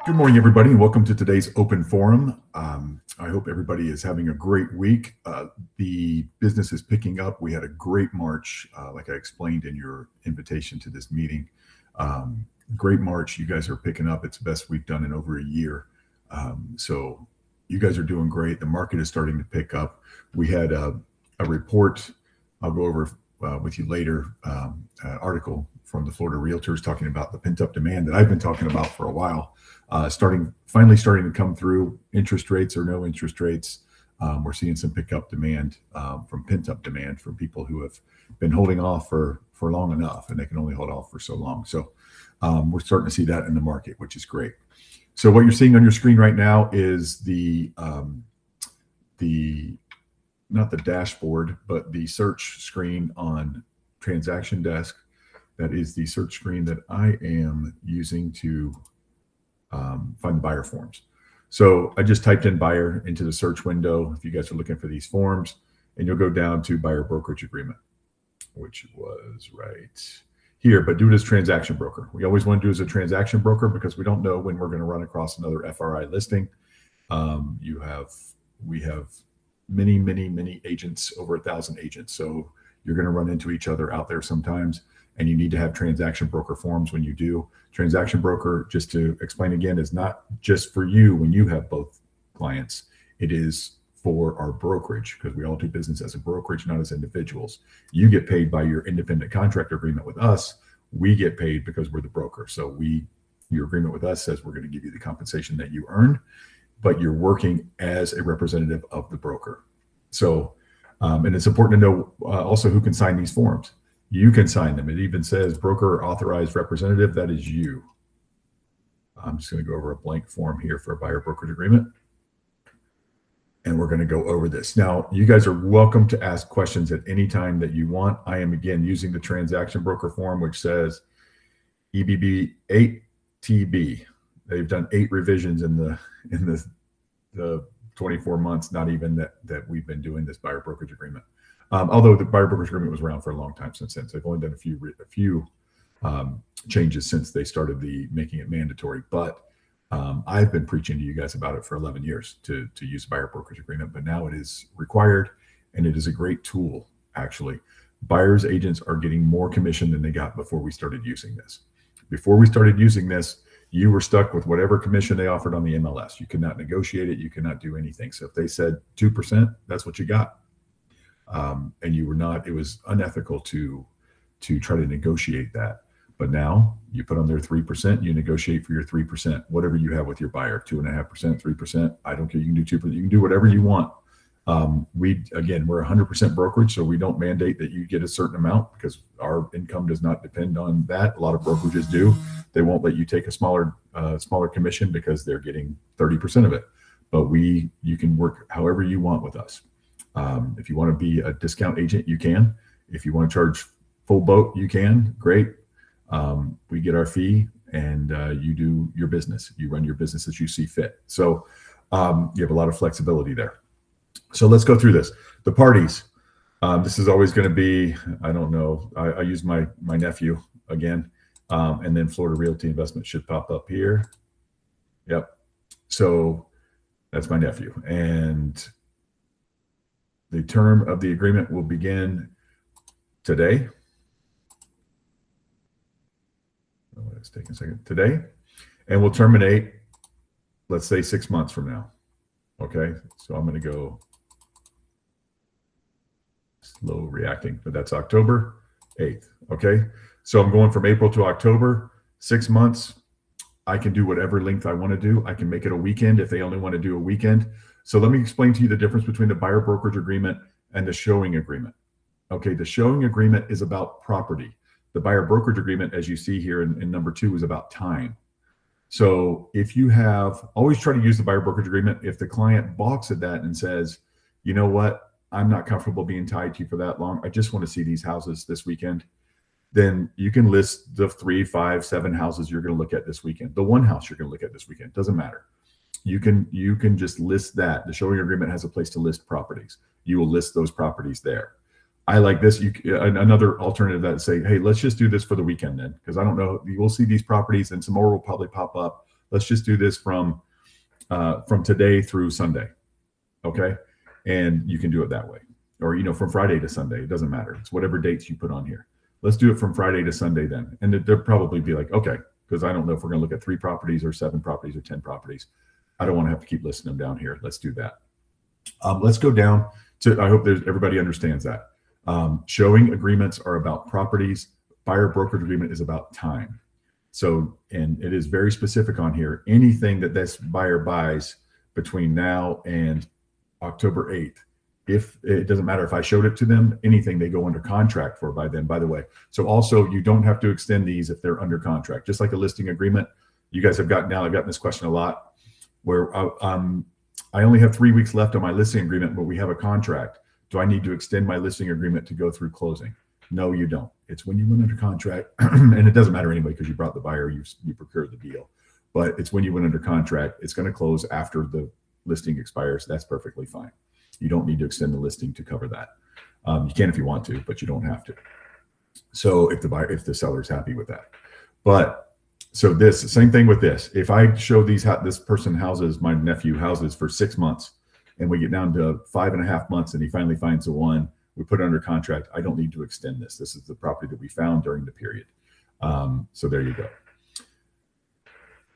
Good morning, everybody, and welcome to today's open forum. I hope everybody is having a great week. The business is picking up. We had a great March, like I explained in your invitation to this meeting. Great March. You guys are picking up. It's the best we've done in over a year. So you guys are doing great. The market is starting to pick up. We had a report I'll go over with you later, article from the Florida Realtors talking about the pent-up demand that I've been talking about for a while. Finally starting to come through. Interest rates or no interest rates, we're seeing some pickup demand from pent-up demand from people who have been holding off for long enough, and they can only hold off for so long. So we're starting to see that in the market, which is great. So what you're seeing on your screen right now is not the dashboard, but the search screen on Transaction Desk. That is the search screen that I am using to find the buyer forms. So I just typed in buyer into the search window if you guys are looking for these forms, and you'll go down to buyer brokerage agreement, which was right here, but do it as transaction broker. We always want to do as a transaction broker because we don't know when we're going to run across another FRI listing. We have many agents, over 1,000 agents. So you're going to run into each other out there sometimes, and you need to have transaction broker forms when you do. Transaction broker, just to explain again, is not just for you when you have both clients. It is for our brokerage, because we all do business as a brokerage, not as individuals. You get paid by your independent contractor agreement with us. We get paid because we're the broker. So your agreement with us says we're going to give you the compensation that you earned, but you're working as a representative of the broker. So, and it's important to know also who can sign these forms. You can sign them. It even says broker authorized representative. That is you. I'm just going to go over a blank form here for a buyer brokerage agreement. And we're going to go over this. Now, you guys are welcome to ask questions at any time that you want. I am, again, using the transaction broker form, which says EBB 8TB. They've done 8 revisions in the 24 months, not even that we've been doing this buyer brokerage agreement. Although the buyer brokerage agreement was around for a long time since then. So they've only done a few changes since they started making it mandatory. But I've been preaching to you guys about it for 11 years to use buyer brokerage agreement, but now it is required, and it is a great tool, actually. Buyers agents are getting more commission than they got before we started using this. Before we started using this, you were stuck with whatever commission they offered on the MLS. You could not negotiate it. You could not do anything. So if they said 2%, that's what you got. And you were not, it was unethical to try to negotiate that. But now you put on their 3%, you negotiate for your 3%, whatever you have with your buyer, 2.5%, 3%. I don't care. You can do 2%. You can do whatever you want. We're 100% brokerage, so we don't mandate that you get a certain amount because our income does not depend on that. A lot of brokerages do. They won't let you take a smaller commission because they're getting 30% of it. But you can work however you want with us. If you want to be a discount agent, you can. If you want to charge full boat, you can. Great. We get our fee, and you do your business. You run your business as you see fit. So you have a lot of flexibility there. So let's go through this. The parties. This is always going to be, I don't know. I use my nephew again, and then Florida Realty Investment should pop up here. Yep. So that's my nephew, and the term of the agreement will begin today. Oh, it's taking a second. Today, and will terminate, let's say, 6 months from now. Okay, so I'm going to go slow reacting, but that's October 8th. Okay, so I'm going from April to October, 6 months. I can do whatever length I want to do. I can make it a weekend if they only want to do a weekend. So let me explain to you the difference between the buyer brokerage agreement and the showing agreement. Okay, the showing agreement is about property. The buyer brokerage agreement, as you see here in number 2, is about time. So if you always try to use the buyer brokerage agreement. If the client balks at that and says, you know what, I'm not comfortable being tied to you for that long. I just want to see these houses this weekend. Then you can list the 3, 5, 7 houses you're going to look at this weekend. The one house you're going to look at this weekend, doesn't matter. You can just list that. The showing agreement has a place to list properties. You will list those properties there. I like this. Another alternative that say, hey, let's just do this for the weekend then, because I don't know. You will see these properties and some more will probably pop up, let's just do this from today through Sunday. Okay. And you can do it that way. Or, from Friday to Sunday, it doesn't matter. It's whatever dates you put on here. Let's do it from Friday to Sunday then. And they'll probably be like, okay, because I don't know if we're going to look at 3 properties or 7 properties or 10 properties. I don't want to have to keep listing them down here. Let's do that. Let's go down to, I hope everybody understands that. Showing agreements are about properties. Buyer brokerage agreement is about time. So, and it is very specific on here. Anything that this buyer buys between now and October 8th, if it doesn't matter if I showed it to them, anything they go under contract for by then, by the way. So also you don't have to extend these if they're under contract, just like a listing agreement. You guys have gotten, now I've gotten this question a lot where I only have 3 weeks left on my listing agreement, but we have a contract. Do I need to extend my listing agreement to go through closing? No, you don't. It's when you went under contract, and it doesn't matter anyway because you brought the buyer, you procured the deal. But it's when you went under contract. It's going to close after the listing expires. That's perfectly fine. You don't need to extend the listing to cover that. You can if you want to, but you don't have to. So if the seller's happy with that. But so this same thing with this. If I show this person houses, my nephew houses for 6 months, and we get down to 5.5 months, and he finally finds the one, we put it under contract. I don't need to extend this. This is the property that we found during the period. So there you go.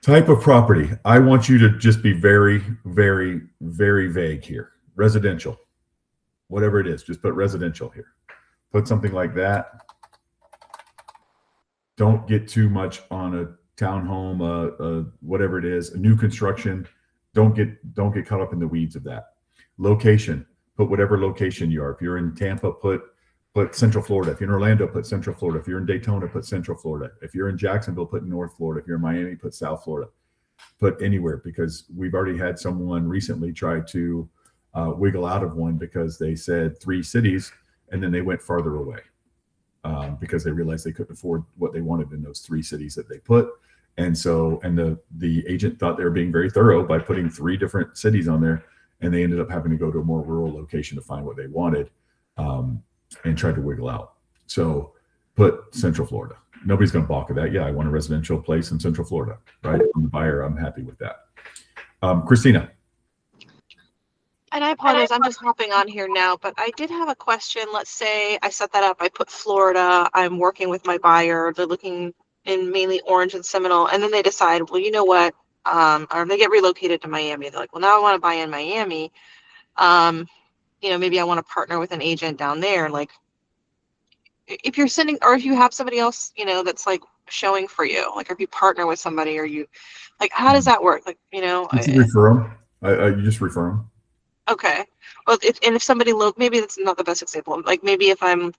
Type of property. I want you to just be very, very, very vague here. Residential, whatever it is, just put residential here. Put something like that. Don't get too much on a townhome, whatever it is, a new construction. Don't get caught up in the weeds of that. Location, put whatever location you are. If you're in Tampa, put Central Florida. If you're in Orlando, put Central Florida. If you're in Daytona, put Central Florida. If you're in Jacksonville, put North Florida. If you're in Miami, put South Florida. Put anywhere, because we've already had someone recently try to wiggle out of one because they said 3 cities, and then they went farther away because they realized they couldn't afford what they wanted in those 3 cities that they put. And so, and the agent thought they were being very thorough by putting 3 different cities on there, and they ended up having to go to a more rural location to find what they wanted, and tried to wiggle out. So put Central Florida. Nobody's going to balk at that. Yeah, I want a residential place in Central Florida, right? I'm the buyer. I'm happy with that. Christina. And I apologize, I'm just hopping on here now, but I did have a question. Let's say I set that up, I put Florida, I'm working with my buyer, they're looking in mainly Orange and Seminole, and then they decide, well, you know what, or they get relocated to Miami. They're like, well, now I want to buy in Miami. Maybe I want to partner with an agent down there. Like, if you're sending, or if you have somebody else, that's like showing for you, like if you partner with somebody, or you, like, how does that work? Like, you refer them. You just refer them. Okay. Well, if somebody maybe that's not the best example. Like maybe if I'm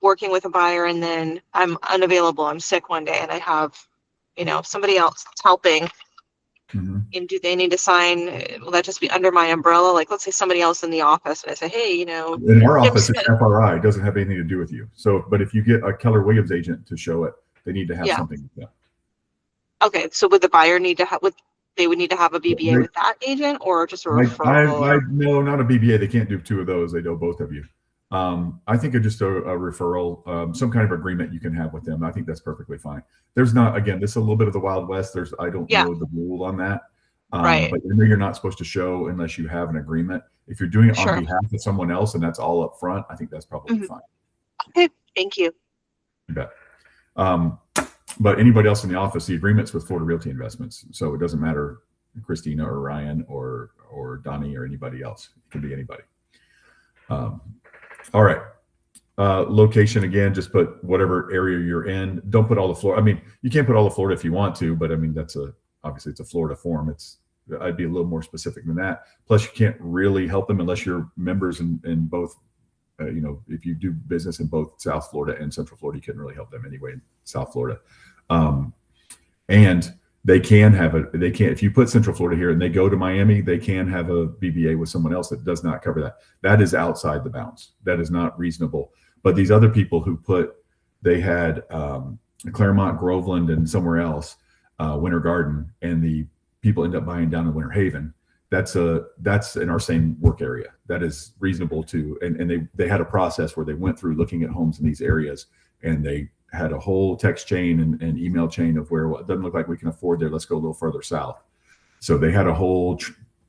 working with a buyer and then I'm unavailable, I'm sick one day, and I have, somebody else that's helping. Mm-hmm. And do they need to sign? Will that just be under my umbrella? Like, let's say somebody else in the office, and I say, hey, in our office, it's FRI. It doesn't have anything to do with you. So, but if you get a Keller Williams agent to show it, they need to have something with them. Okay. So would the buyer need to have, they would need to have a BBA with that agent, or just a referral? No, not a BBA. They can't do 2 of those. They do both of you. I think it's just a referral, some kind of agreement you can have with them. I think that's perfectly fine. There's not, again, this is a little bit of the Wild West. I don't know the rule on that. Right. But you're not supposed to show unless you have an agreement. If you're doing it on behalf of someone else and that's all up front, I think that's probably fine. Okay. Thank you. You bet. But anybody else in the office, the agreement's with Florida Realty Investments. So it doesn't matter Christina or Ryan or Donnie or anybody else. It can be anybody. All right. Location, again, just put whatever area you're in. Don't put all of Florida. I mean, you can't put all of Florida if you want to, but I mean, obviously it's a Florida form. I'd be a little more specific than that. Plus, you can't really help them unless you're members in both. If you do business in both South Florida and Central Florida, you couldn't really help them anyway in South Florida. And they can if you put Central Florida here and they go to Miami, they can have a BBA with someone else that does not cover that. That is outside the bounds. That is not reasonable. But these other people who they had Claremont, Groveland, and somewhere else, Winter Garden, and the people end up buying down in Winter Haven. That's in our same work area. That is reasonable too. And they had a process where they went through looking at homes in these areas, and they had a whole text chain and email chain of where, well, it doesn't look like we can afford there. Let's go a little further south. So they had a whole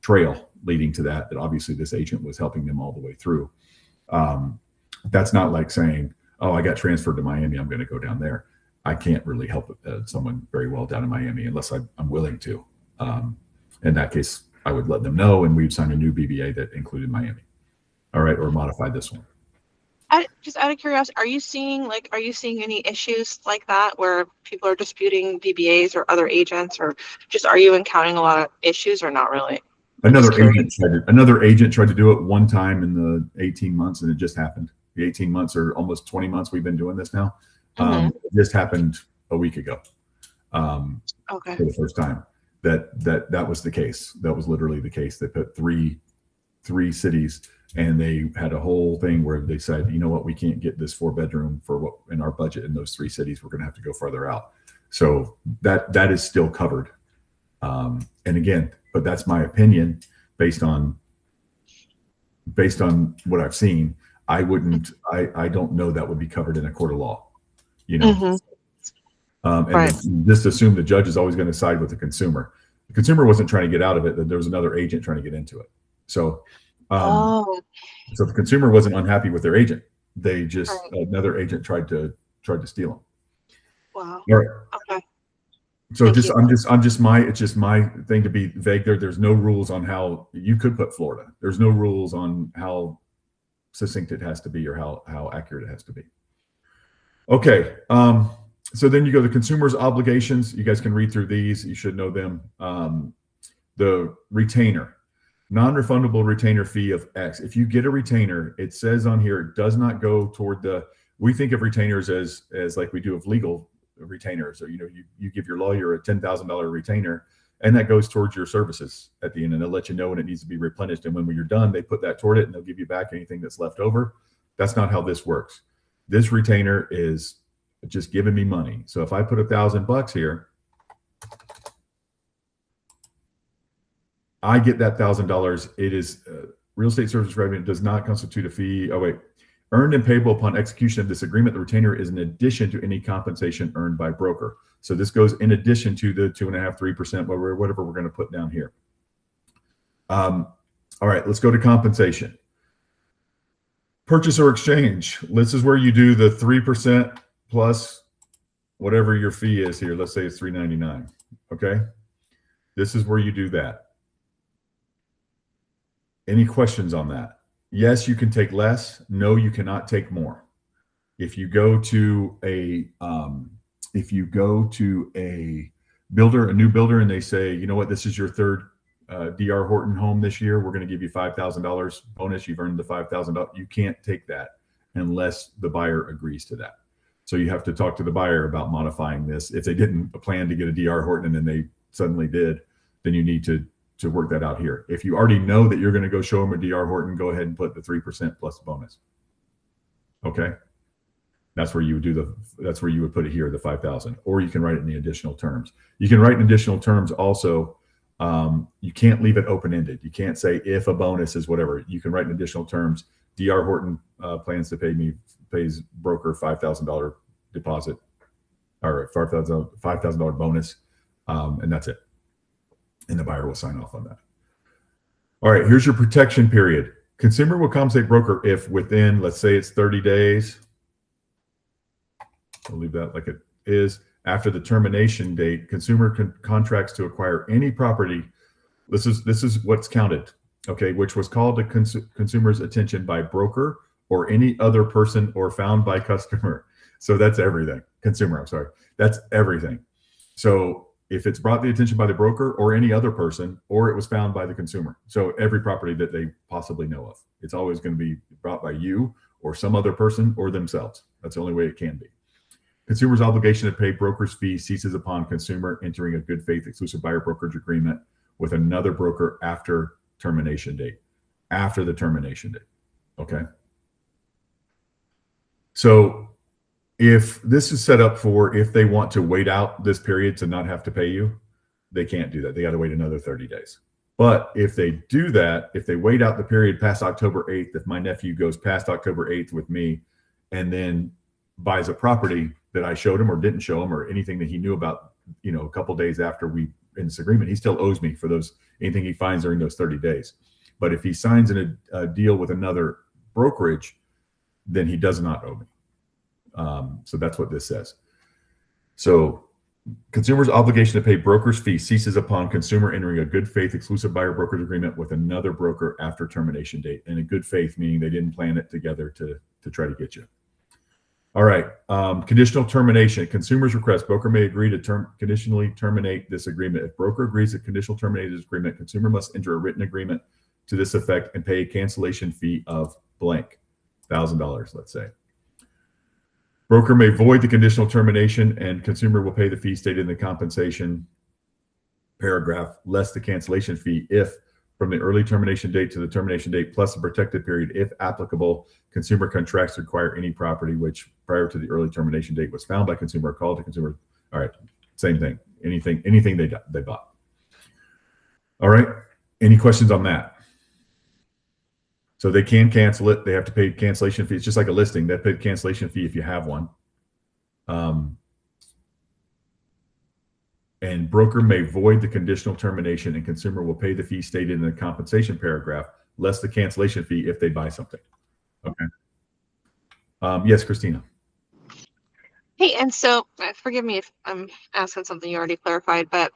trail leading to that obviously this agent was helping them all the way through. That's not like saying, oh, I got transferred to Miami, I'm going to go down there. I can't really help someone very well down in Miami unless I'm willing to. In that case, I would let them know, and we'd sign a new BBA that included Miami. All right, or modify this one. Just out of curiosity, are you seeing any issues like that where people are disputing BBAs or other agents, or just are you encountering a lot of issues or not really? Another agent tried to do it one time in the 18 months, and it just happened. The 18 months or almost 20 months we've been doing this now. It just happened a week ago. Okay. For the first time. That was the case. That was literally the case. They put three cities, and they had a whole thing where they said, you know what, we can't get this 4-bedroom for what in our budget in those 3 cities. We're going to have to go further out. So that is still covered. And again, but that's my opinion based on what I've seen. I don't know that would be covered in a court of law, you know. Right. Just assume the judge is always going to side with the consumer. The consumer wasn't trying to get out of it, that there was another agent trying to get into it. So, so the consumer wasn't unhappy with their agent. They just another agent tried to steal them. Wow. All right. Okay. So it's just my thing to be vague there. There's no rules on how you could put Florida. There's no rules on how succinct it has to be or how accurate it has to be. Okay. So then you go to the consumer's obligations. You guys can read through these. You should know them. The retainer, non-refundable retainer fee of X. If you get a retainer, it says on here, it does not go toward we think of retainers as like we do of legal retainers. So, you give your lawyer a $10,000 retainer, and that goes towards your services at the end, and they'll let you know when it needs to be replenished. And when you're done, they put that toward it, and they'll give you back anything that's left over. That's not how this works. This retainer is just giving me money. So if I put $1,000 here, I get that $1,000. It is real estate service revenue. Does not constitute a fee. Oh wait, earned and payable upon execution of this agreement. The retainer is in addition to any compensation earned by broker. So this goes in addition to the 2.5%, 3%, whatever we're going to put down here. All right, let's go to compensation. Purchase or exchange. This is where you do the 3% plus whatever your fee is here. Let's say it's $3.99. Okay. This is where you do that. Any questions on that? Yes, you can take less. No, you cannot take more. If you go to a builder, a new builder, and they say, you know what, this is your third D.R. Horton home this year, we're going to give you $5,000 bonus. You've earned the $5,000. You can't take that unless the buyer agrees to that. So you have to talk to the buyer about modifying this. If they didn't plan to get a D.R. Horton and then they suddenly did, then you need to work that out here. If you already know that you're going to go show them a D.R. Horton, go ahead and put the 3% plus the bonus. Okay. That's where you would that's where you would put it here, the 5,000, or you can write it in the additional terms. You can write in additional terms also. You can't leave it open-ended. You can't say if a bonus is whatever. You can write in additional terms. D.R. Horton plans to pays broker $5,000 deposit or $5,000 bonus, and that's it. And the buyer will sign off on that. All right, here's your protection period. Consumer will compensate broker if within, let's say it's 30 days. I'll leave that like it is. After the termination date, consumer contracts to acquire any property. This is what's counted, okay, which was called to consumer's attention by broker or any other person or found by customer. So that's everything. Consumer, I'm sorry. That's everything. So if it's brought to the attention by the broker or any other person, or it was found by the consumer. So every property that they possibly know of, it's always going to be brought by you or some other person or themselves. That's the only way it can be. Consumer's obligation to pay broker's fee ceases upon consumer entering a good faith exclusive buyer brokerage agreement with another broker after termination date. After the termination date. Okay. So if this is set up for if they want to wait out this period to not have to pay you, they can't do that. They got to wait another 30 days. But if they do that, if they wait out the period past October 8th, if my nephew goes past October 8th with me and then buys a property that I showed him or didn't show him or anything that he knew about, a couple days after we in this agreement, he still owes me for anything he finds during those 30 days. But if he signs in a deal with another brokerage, then he does not owe me. So that's what this says. So consumer's obligation to pay broker's fee ceases upon consumer entering a good faith exclusive buyer brokerage agreement with another broker after termination date. And a good faith meaning they didn't plan it together to try to get you. All right. Conditional termination. Consumer's request. Broker may agree to conditionally terminate this agreement. If broker agrees to conditional terminate this agreement, consumer must enter a written agreement to this effect and pay a cancellation fee of blank, $1,000, let's say. Broker may void the conditional termination and consumer will pay the fee stated in the compensation paragraph less the cancellation fee if from the early termination date to the termination date plus the protected period, if applicable, consumer contracts to acquire any property which prior to the early termination date was found by consumer or called to consumer. All right, same thing. Anything they bought. All right. Any questions on that? So they can cancel it. They have to pay cancellation fee. It's just like a listing. They pay cancellation fee if you have one. And broker may void the conditional termination and consumer will pay the fee stated in the compensation paragraph, less the cancellation fee if they buy something. Okay. Yes, Christina. Hey, and so forgive me if I'm asking something you already clarified, but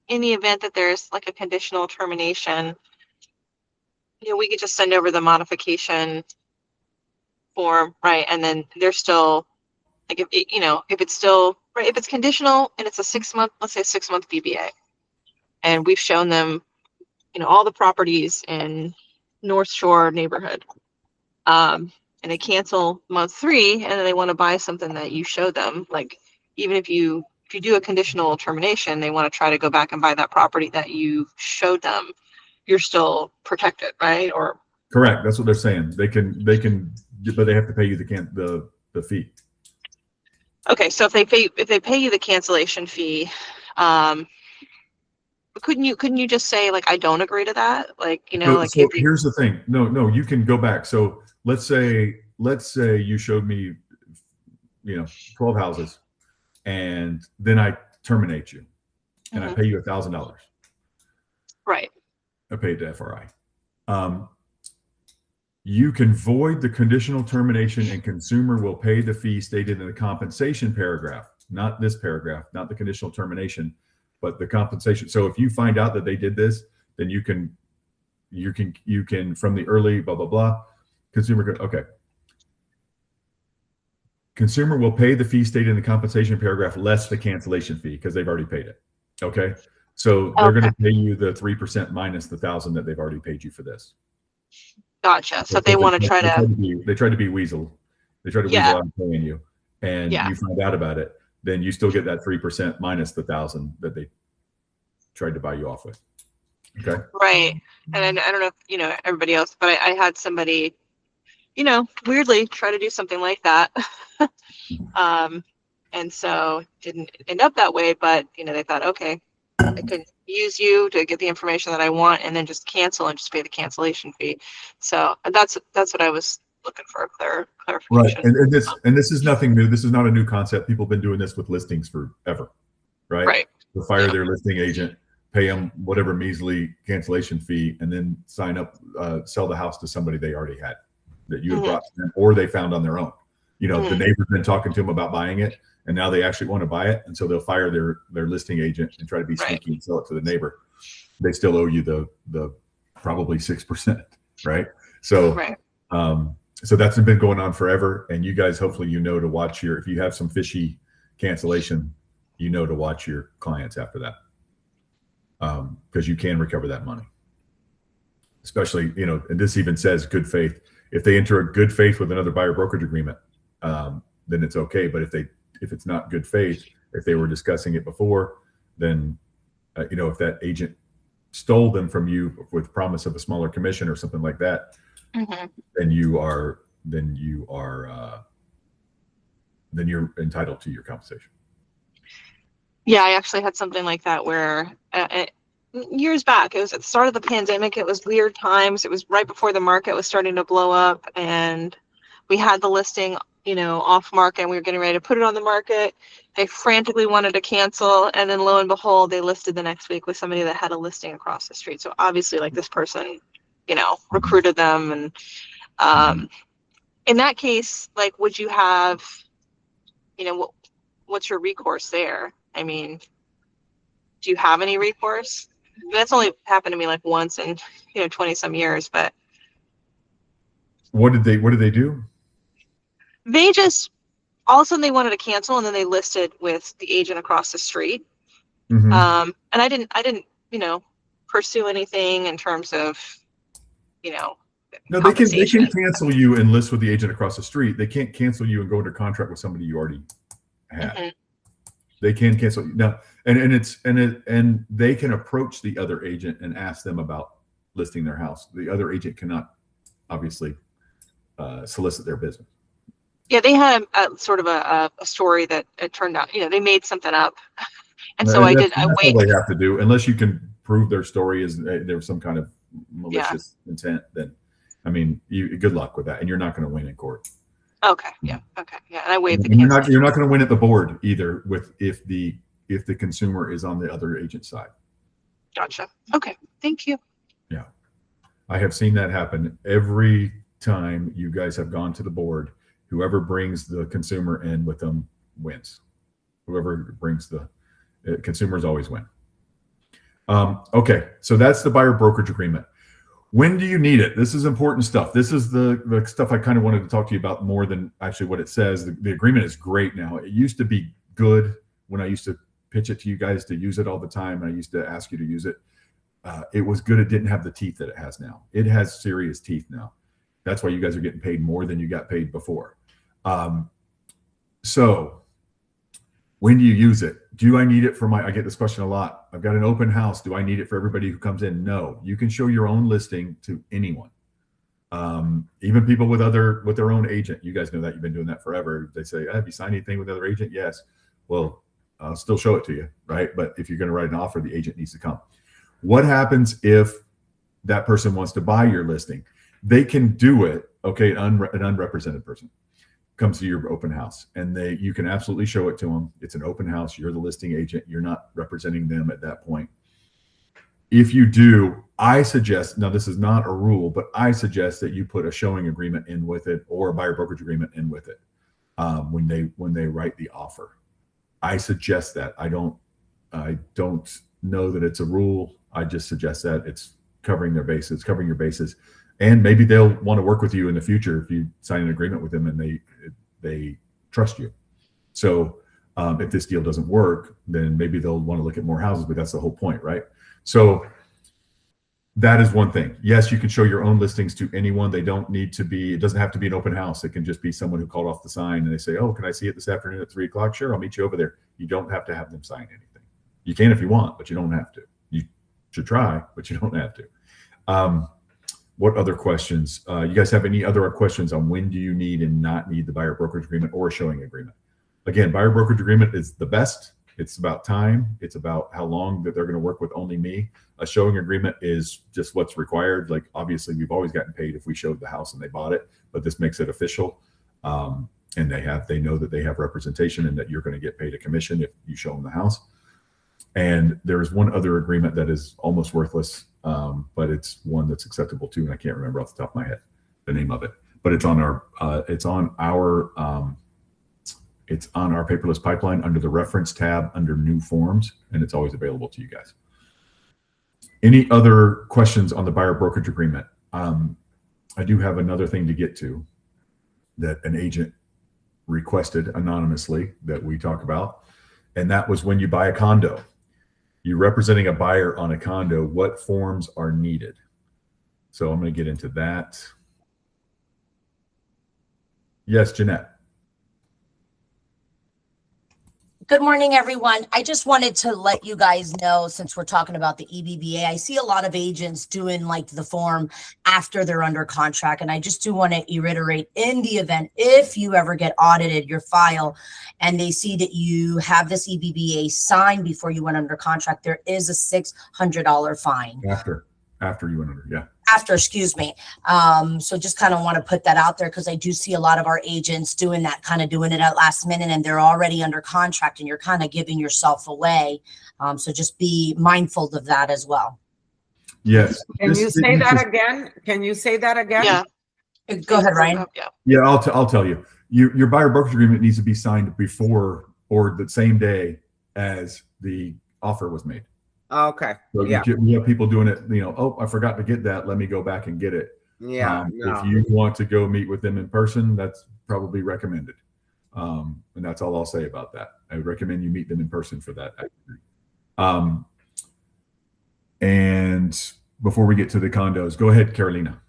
in the event that there's like a conditional termination, we could just send over the modification form, right? And then there's still like if it's still right, if it's conditional and it's a 6 month, let's say 6 month BBA, and we've shown them, all the properties in North Shore neighborhood, and they cancel month 3, and then they want to buy something that you showed them, like even if you do a conditional termination, they want to try to go back and buy that property that you showed them, you're still protected, right? Or correct. That's what they're saying. They can, but they have to pay you the fee. Okay, so if they pay you the cancellation fee, couldn't you just say like I don't agree to that? Like So here's the thing. No, you can go back. So let's say you showed me 12 houses, and then I terminate you, and I pay you $1,000. Right. I paid to FRI. You can void the conditional termination and consumer will pay the fee stated in the compensation paragraph, not this paragraph, not the conditional termination, but the compensation. So if you find out that they did this, then you can from the early blah, blah, blah, okay. Consumer will pay the fee stated in the compensation paragraph less the cancellation fee because they've already paid it. Okay. So they're going to pay you the 3% minus the $1,000 that they've already paid you for this. Gotcha. So they want to try to. They tried to be weasel. They tried to weasel out of paying you, and you find out about it. Then you still get that 3% minus the $1,000 that they tried to buy you off with. Okay. Right. And I don't know if everybody else, but I had somebody, weirdly try to do something like that. And so it didn't end up that way, but they thought, okay, I could use you to get the information that I want and then just cancel and just pay the cancellation fee. So that's what I was looking for clarification. Right. And this is nothing new. This is not a new concept. People have been doing this with listings forever. Right. Right. They'll fire their listing agent, pay them whatever measly cancellation fee, and then sign up, sell the house to somebody they already had that you had brought to them or they found on their own. The neighbor's been talking to them about buying it, and now they actually want to buy it, and so they'll fire their listing agent and try to be sneaky and sell it to the neighbor. They still owe you the probably 6%, right? So so that's been going on forever, and you guys hopefully to watch if you have some fishy cancellation, to watch your clients after that, because you can recover that money, especially and this even says good faith. If they enter a good faith with another buyer brokerage agreement, then it's okay. But if it's not good faith, if they were discussing it before, then if that agent stole them from you with promise of a smaller commission or something like that, then you're entitled to your compensation. Yeah, I actually had something like that where years back, it was at the start of the pandemic. It was weird times. It was right before the market was starting to blow up, and we had the listing off market and we were getting ready to put it on the market. They frantically wanted to cancel, and then lo and behold, they listed the next week with somebody that had a listing across the street. So obviously, like, this person, recruited them. And in that case, like, would you have, what's your recourse there? I mean, do you have any recourse? That's only happened to me like once in 20 some years. But what did they do? They just, all of a sudden they wanted to cancel, and then they listed with the agent across the street. And I didn't pursue anything in terms of no, they can cancel you and list with the agent across the street. They can't cancel you and go under contract with somebody you already had. They can cancel you now, and they can approach the other agent and ask them about listing their house. The other agent cannot obviously solicit their business. Yeah, they had a sort of a story that it turned out, they made something up. And so I waited. All they have to do, unless you can prove their story is there was some kind of malicious intent, then, I mean, good luck with that. And you're not going to win in court. Okay. Yeah. Okay. Yeah. And I waived the you're not going to win at the board either if the consumer is on the other agent side. Gotcha. Okay. Thank you. Yeah. I have seen that happen every time you guys have gone to the board. Whoever brings the consumer in with them wins. Whoever brings the consumers always win. Okay, so that's the buyer brokerage agreement. When do you need it? This is important stuff. This is the stuff I kind of wanted to talk to you about more than actually what it says. The agreement is great now. It used to be good when I used to pitch it to you guys to use it all the time. And I used to ask you to use it. It was good. It didn't have the teeth that it has now. It has serious teeth now. That's why you guys are getting paid more than you got paid before. So when do you use it? Do I need it for I get this question a lot. I've got an open house. Do I need it for everybody who comes in? No, you can show your own listing to anyone. Even people with their own agent. You guys know that, you've been doing that forever. They say, have you signed anything with another agent? Yes. Well, I'll still show it to you, right? But if you're going to write an offer, the agent needs to come. What happens if that person wants to buy your listing? They can do it. Okay, an unrepresented person comes to your open house, and you can absolutely show it to them. It's an open house. You're the listing agent. You're not representing them at that point. If you do, I suggest, now this is not a rule, but I suggest that you put a showing agreement in with it, or a buyer brokerage agreement in with it when they write the offer. I suggest that. I don't know that it's a rule. I just suggest that. It's covering your bases. And maybe they'll want to work with you in the future if you sign an agreement with them and they trust you. So if this deal doesn't work, then maybe they'll want to look at more houses, but that's the whole point, right? So that is one thing. Yes, you can show your own listings to anyone. It doesn't have to be an open house. It can just be someone who called off the sign and they say, oh, can I see it this afternoon at 3 o'clock? Sure, I'll meet you over there. You don't have to have them sign anything. You can if you want, but you don't have to. You should try, but you don't have to. What other questions? You guys have any other questions on when do you need and not need the buyer brokerage agreement or showing agreement? Again, buyer brokerage agreement is the best. It's about time. It's about how long that they're going to work with only me. A showing agreement is just what's required. Like, obviously, we've always gotten paid if we showed the house and they bought it, but this makes it official. And they know that they have representation and that you're going to get paid a commission if you show them the house. And there's one other agreement that is almost worthless, but it's one that's acceptable too, and I can't remember off the top of my head the name of it. But it's on our paperless pipeline under the reference tab under new forms, and it's always available to you guys. Any other questions on the buyer brokerage agreement? I do have another thing to get to that an agent requested anonymously that we talk about, and that was when you buy a condo. You're representing a buyer on a condo, what forms are needed? So I'm going to get into that. Yes, Jeanette. Good morning, everyone. I just wanted to let you guys know, since we're talking about the EBBA, I see a lot of agents doing like the form after they're under contract. And I just do want to reiterate, in the event, if you ever get audited your file and they see that you have this EBBA signed before you went under contract, there is a $600 fine. After you went under, yeah. After, excuse me. So just kind of want to put that out there because I do see a lot of our agents doing that, kind of doing it at last minute, and they're already under contract and you're kind of giving yourself away. So just be mindful of that as well. Yes. Can you say that again? Can you say that again? Yeah. Go ahead, Ryan. Yeah. Yeah, I'll tell you. Your buyer brokerage agreement needs to be signed before or the same day as the offer was made. Okay. So Yeah. you have people doing it, oh, I forgot to get that. Let me go back and get it. Yeah. No. If you want to go meet with them in person, that's probably recommended. And that's all I'll say about that. I would recommend you meet them in person for that. And before we get to the condos, go ahead, Carolina.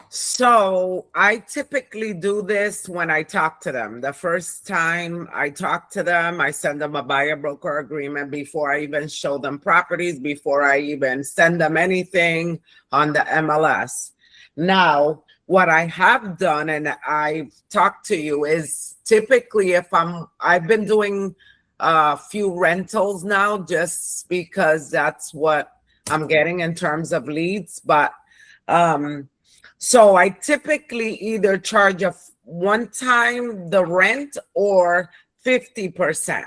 So I typically do this when I talk to them. The first time I talk to them, I send them a buyer broker agreement before I even show them properties, before I even send them anything on the MLS. Now, what I have done, and I've talked to you, is typically if I've been doing a few rentals now just because that's what I'm getting in terms of leads. But so I typically either charge one time the rent or 50%.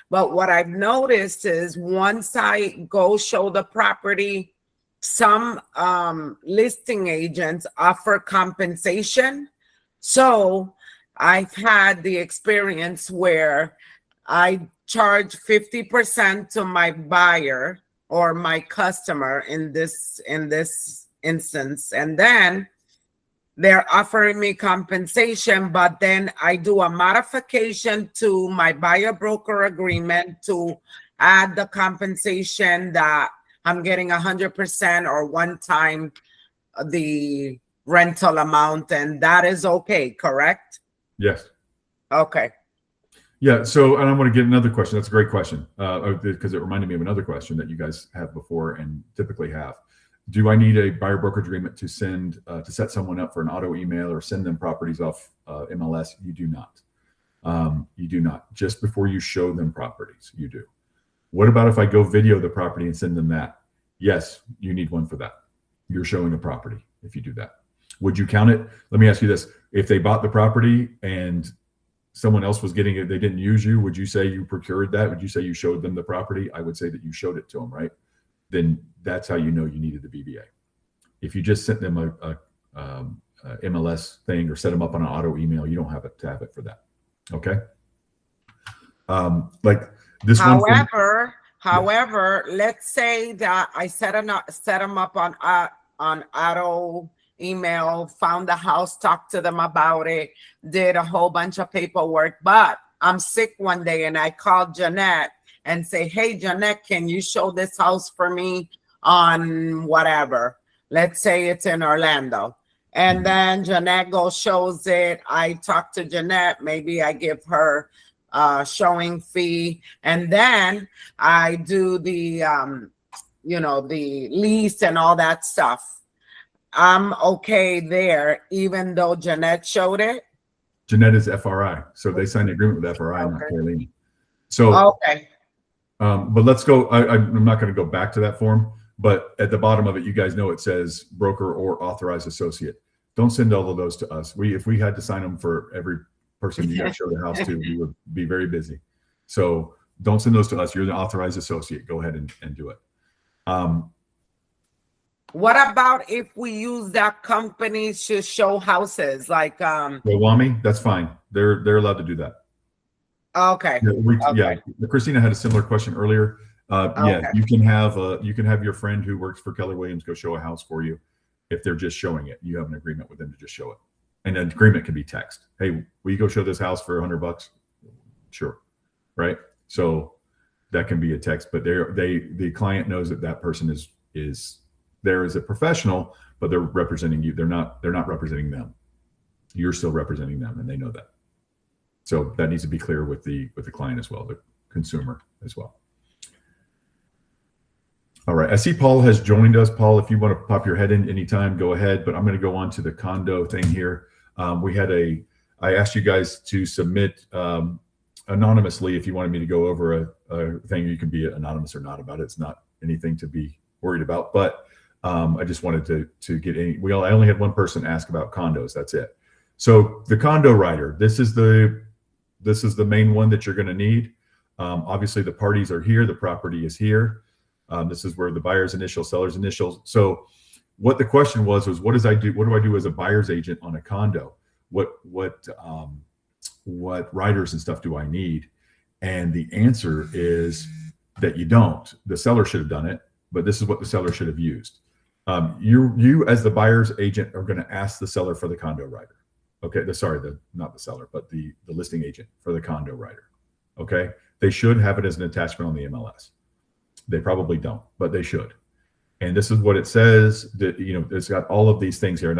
But what I've noticed is once I go show the property, some listing agents offer compensation. So I've had the experience where I charge 50% to my buyer or my customer in this instance, and then they're offering me compensation, but then I do a modification to my buyer broker agreement to add the compensation that I'm getting 100% or one time the rental amount, and that is okay, correct? Yes. Okay. Yeah. So, and I want to get another question. That's a great question because it reminded me of another question that you guys have before and typically have. Do I need a buyer brokerage agreement to send to set someone up for an auto email or send them properties off MLS? You do not. You do not. Just before you show them properties, you do. What about if I go video the property and send them that? Yes, you need one for that. You're showing a property if you do that. Would you count it? Let me ask you this. If they bought the property and someone else was getting it, they didn't use you, would you say you procured that? Would you say you showed them the property? I would say that you showed it to them, right? Then that's how you know you needed the BBA. If you just sent them a MLS thing or set them up on an auto email, you don't have to have it for that. Okay. Like this However, let's say that I set them up on auto email, found the house, talked to them about it, did a whole bunch of paperwork, but I'm sick one day and I called Jeanette and say, hey, Jeanette, can you show this house for me on whatever? Let's say it's in Orlando. And then Jeanette goes, shows it. I talk to Jeanette, maybe I give her showing fee. And then I do the, the lease and all that stuff. I'm okay there, even though Jeanette showed it. Jeanette is FRI. So they signed an agreement with FRI, Okay. not Carolina. So, Okay. but let's go. I'm not going to go back to that form, but at the bottom of it, you guys know it says broker or authorized associate. Don't send all of those to us. If we had to sign them for every person you guys show the house to, we would be very busy. So don't send those to us. You're the authorized associate. Go ahead and do it. What about if we use that company to show houses? Like Wami, that's fine. They're allowed to do that. okay. Yeah, Christina had a similar question earlier. Yeah, Okay. you can have your friend who works for Keller Williams go show a house for you. If they're just showing it, you have an agreement with them to just show it. And an agreement can be text. Hey, will you go show this house for $100? Sure. Right. So that can be a text, but the client knows that person is there as a professional, but they're representing you. They're not representing them. You're still representing them, and they know that. So that needs to be clear with the client as well, the consumer as well. All right, I see Paul has joined us. Paul, if you want to pop your head in anytime, go ahead. But I'm going to go on to the condo thing here. I asked you guys to submit anonymously if you wanted me to go over a thing. You can be anonymous or not about it. It's not anything to be worried about. But I just wanted to get any. I only had one person ask about condos. That's it. So the condo rider. This is the main one that you're going to need. Obviously, the parties are here. The property is here. This is where the buyer's initial, seller's initial. So what the question was what do I do as a buyer's agent on a condo? What riders and stuff do I need? And the answer is that you don't. The seller should have done it, but this is what the seller should have used. You as the buyer's agent are going to ask the seller for the condo rider. Okay, not the seller, but the listing agent for the condo rider. Okay, they should have it as an attachment on the MLS. They probably don't, but they should. And this is what it says. That it's got all of these things here. And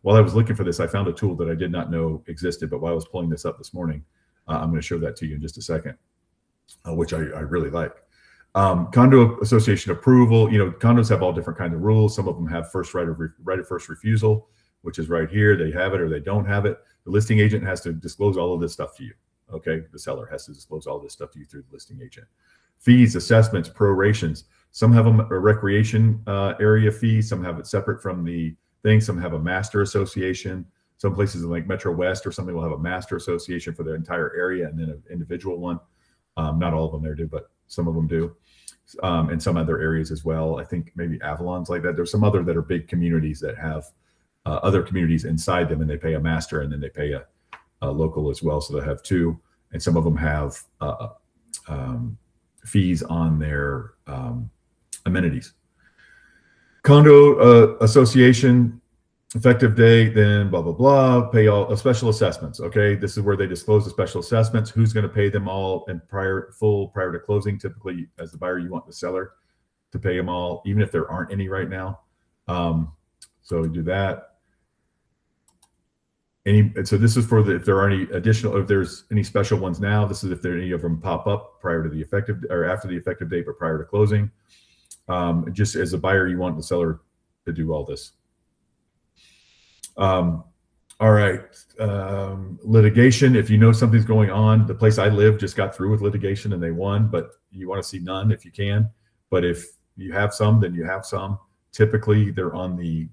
while I was looking for this, I found a tool that I did not know existed. But while I was pulling this up this morning, I'm going to show that to you in just a second, which I really like. Condo association approval. Condos have all different kinds of rules. Some of them have right of first refusal, which is right here. They have it or they don't have it. The listing agent has to disclose all of this stuff to you. Okay, the seller has to disclose all this stuff to you through the listing agent. Fees, assessments, prorations. Some have a recreation area fee. Some have it separate from the thing. Some have a master association. Some places like Metro West or something will have a master association for the entire area and then an individual one. Not all of them there do, but some of them do. And some other areas as well. I think maybe Avalon's like that. There's some other that are big communities that have other communities inside them, and they pay a master and then they pay a local as well. So they have two. And some of them have fees on their amenities. Condo association, effective date, then blah, blah, blah, pay all special assessments. Okay, this is where they disclose the special assessments, who's going to pay them all and prior to closing. Typically, as the buyer, you want the seller to pay them all, even if there aren't any right now. So do that. So this is for if there are any additional, if there's any special ones now. This is if there any of them pop up prior to the effective or after the effective date, but prior to closing. Just as a buyer, you want the seller to do all this. All right. Litigation. If you know something's going on, the place I live just got through with litigation and they won, but you want to see none if you can. But if you have some, then you have some. Typically, they're on the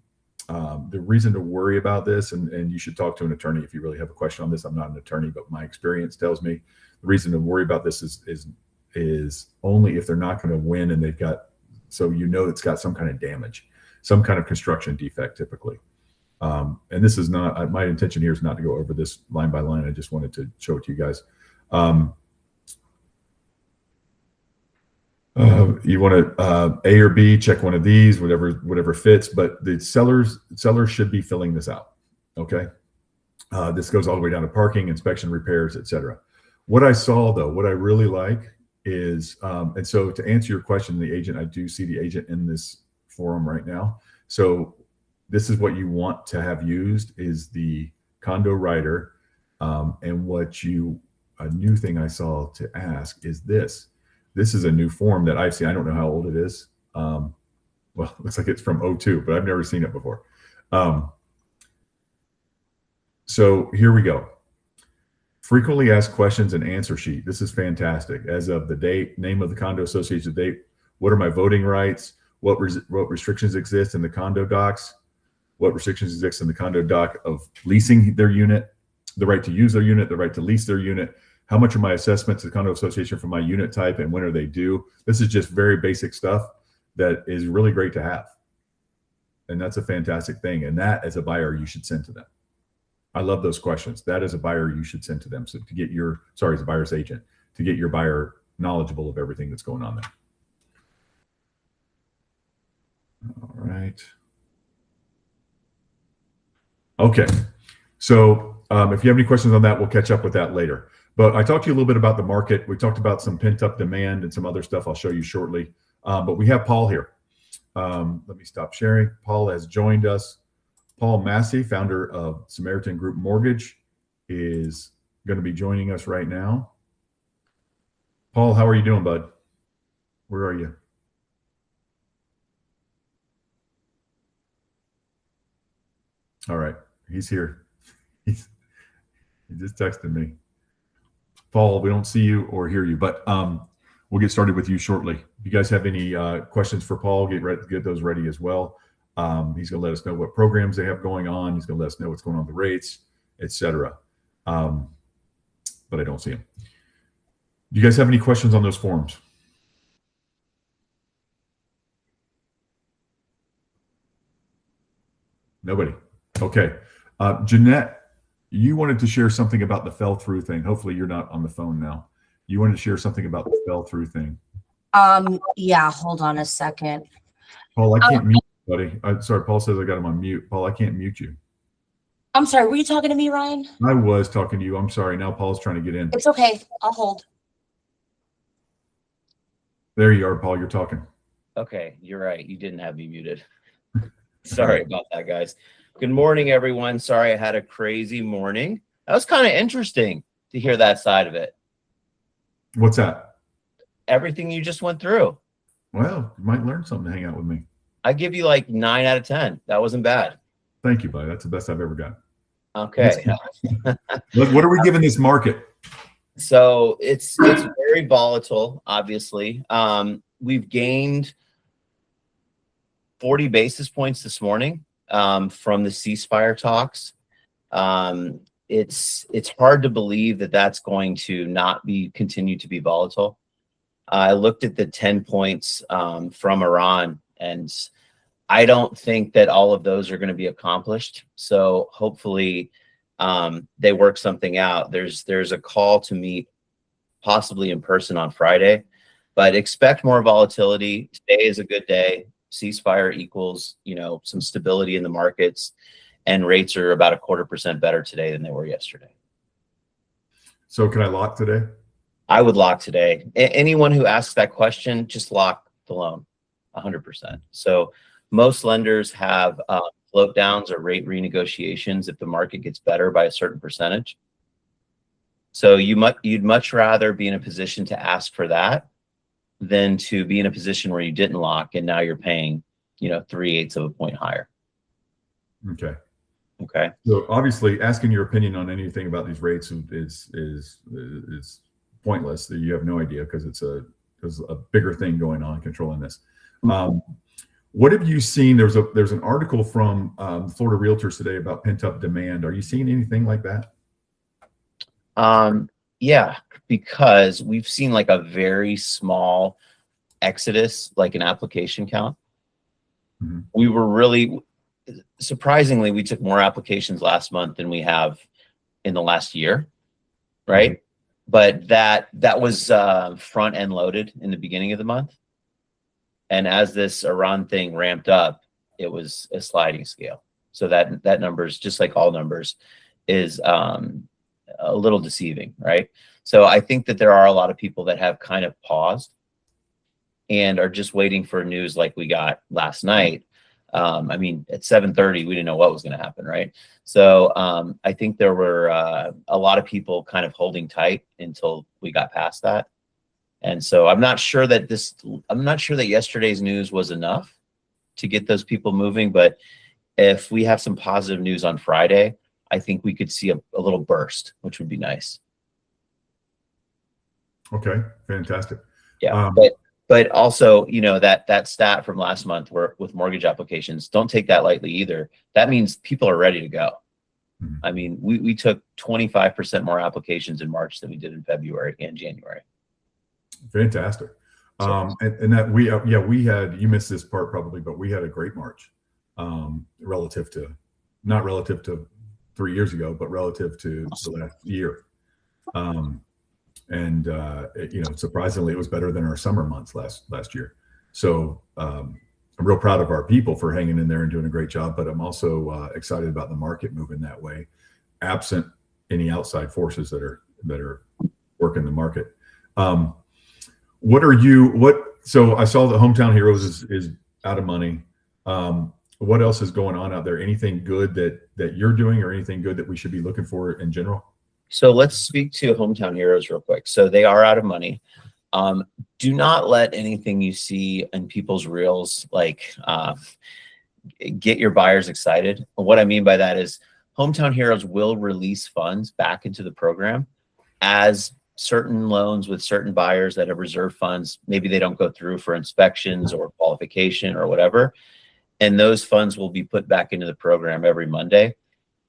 reason to worry about this, and you should talk to an attorney if you really have a question on this. I'm not an attorney, but my experience tells me the reason to worry about this is only if they're not going to win and they've got, so it's got some kind of damage, some kind of construction defect typically. And this is not, my intention here is not to go over this line by line. I just wanted to show it to you guys. You want to A or B, check one of these, whatever fits, but the sellers should be filling this out. Okay. This goes all the way down to parking, inspection, repairs, etc. What I saw though, what I really like is, and so to answer your question, the agent, I do see the agent in this forum right now. So this is what you want to have used is the condo rider. And a new thing I saw to ask is this. This is a new form that I've seen. I don't know how old it is. Well, it looks like it's from 2002, but I've never seen it before. So here we go. Frequently asked questions and answer sheet. This is fantastic. As of the date, name of the condo association date. What are my voting rights? What restrictions exist in the condo docs? What restrictions exist in the condo doc of leasing their unit? The right to use their unit, the right to lease their unit. How much are my assessments to the condo association for my unit type and when are they due? This is just very basic stuff that is really great to have. And that's a fantastic thing. And that as a buyer, you should send to them. I love those questions. That as a buyer, you should send to them. So to get as a buyer's agent, to get your buyer knowledgeable of everything that's going on there. All right. Okay. So if you have any questions on that, we'll catch up with that later. But I talked to you a little bit about the market. We talked about some pent up demand and some other stuff I'll show you shortly. But we have Paul here. Let me stop sharing. Paul has joined us. Paul Massey, founder of Samaritan Group Mortgage, is going to be joining us right now. Paul, how are you doing, bud? Where are you? All right, he's here. He just texted me. Paul, we don't see you or hear you, but we'll get started with you shortly. If you guys have any questions for Paul, get those ready as well. He's going to let us know what programs they have going on. He's going to let us know what's going on with the rates, etc. But I don't see him. Do you guys have any questions on those forms? Nobody. Okay. Jeanette, you wanted to share something about the fell through thing. Hopefully you're not on the phone now. You wanted to share something about the fell through thing. Yeah, hold on a second. Paul, I can't mute you, buddy. Sorry, Paul says I got him on mute. Paul, I can't mute you. I'm sorry, were you talking to me, Ryan? I was talking to you. I'm sorry. Now Paul's trying to get in. It's okay. I'll hold. There you are, Paul. You're talking. Okay, you're right. You didn't have me muted. Sorry about that, guys. Good morning, everyone. Sorry I had a crazy morning. That was kind of interesting to hear that side of it. What's that? Everything you just went through. Well, you might learn something to hang out with me. I give you like 9 out of 10. That wasn't bad. Thank you, buddy. That's the best I've ever got. Okay. What are we giving this market? So it's very volatile, obviously. We've gained 40 basis points this morning from the ceasefire talks. It's hard to believe that that's going to not continue to be volatile. I looked at the 10 points from Iran, and I don't think that all of those are going to be accomplished. So hopefully they work something out. There's a call to meet possibly in person on Friday, but expect more volatility. Today is a good day. Ceasefire equals, some stability in the markets, and rates are about 0.25% better today than they were yesterday. So can I lock today? I would lock today. Anyone who asks that question, just lock the loan 100%. So most lenders have float downs or rate renegotiations if the market gets better by a certain percentage. So you'd much rather be in a position to ask for that than to be in a position where you didn't lock and now you're paying, 3/8 of a point higher. Okay. Okay. So obviously, asking your opinion on anything about these rates is pointless. You have no idea because there's a bigger thing going on controlling this. What have you seen? There's an article from Florida Realtors today about pent up demand. Are you seeing anything like that? Yeah, because we've seen like a very small exodus, like an application count. Mm-hmm. We were really surprisingly, we took more applications last month than we have in the last year, right? Mm-hmm. But that was front end loaded in the beginning of the month. And as this Iran thing ramped up, it was a sliding scale. So that numbers, just like all numbers, is a little deceiving, right? So I think that there are a lot of people that have kind of paused and are just waiting for news like we got last night. I mean, at 7:30, we didn't know what was going to happen, right? So I think there were a lot of people kind of holding tight until we got past that. And so I'm not sure that yesterday's news was enough to get those people moving. But if we have some positive news on Friday, I think we could see a little burst, which would be nice. Okay, fantastic. Yeah, but also, that stat from last month with mortgage applications, don't take that lightly either. That means people are ready to go. Mm-hmm. I mean, we took 25% more applications in March than we did in February and January. Fantastic. And that we had, you missed this part probably, but we had a great March not relative to 3 years ago, but relative to the last year. Surprisingly, it was better than our summer months last year. So I'm real proud of our people for hanging in there and doing a great job, but I'm also excited about the market moving that way, absent any outside forces that are working the market. So I saw that Hometown Heroes is out of money. What else is going on out there? Anything good that you're doing, or anything good that we should be looking for in general? So let's speak to Hometown Heroes real quick. So they are out of money. Do not let anything you see in people's reels get your buyers excited. And what I mean by that is Hometown Heroes will release funds back into the program as certain loans with certain buyers that have reserve funds. Maybe they don't go through for inspections or qualification or whatever. And those funds will be put back into the program every Monday.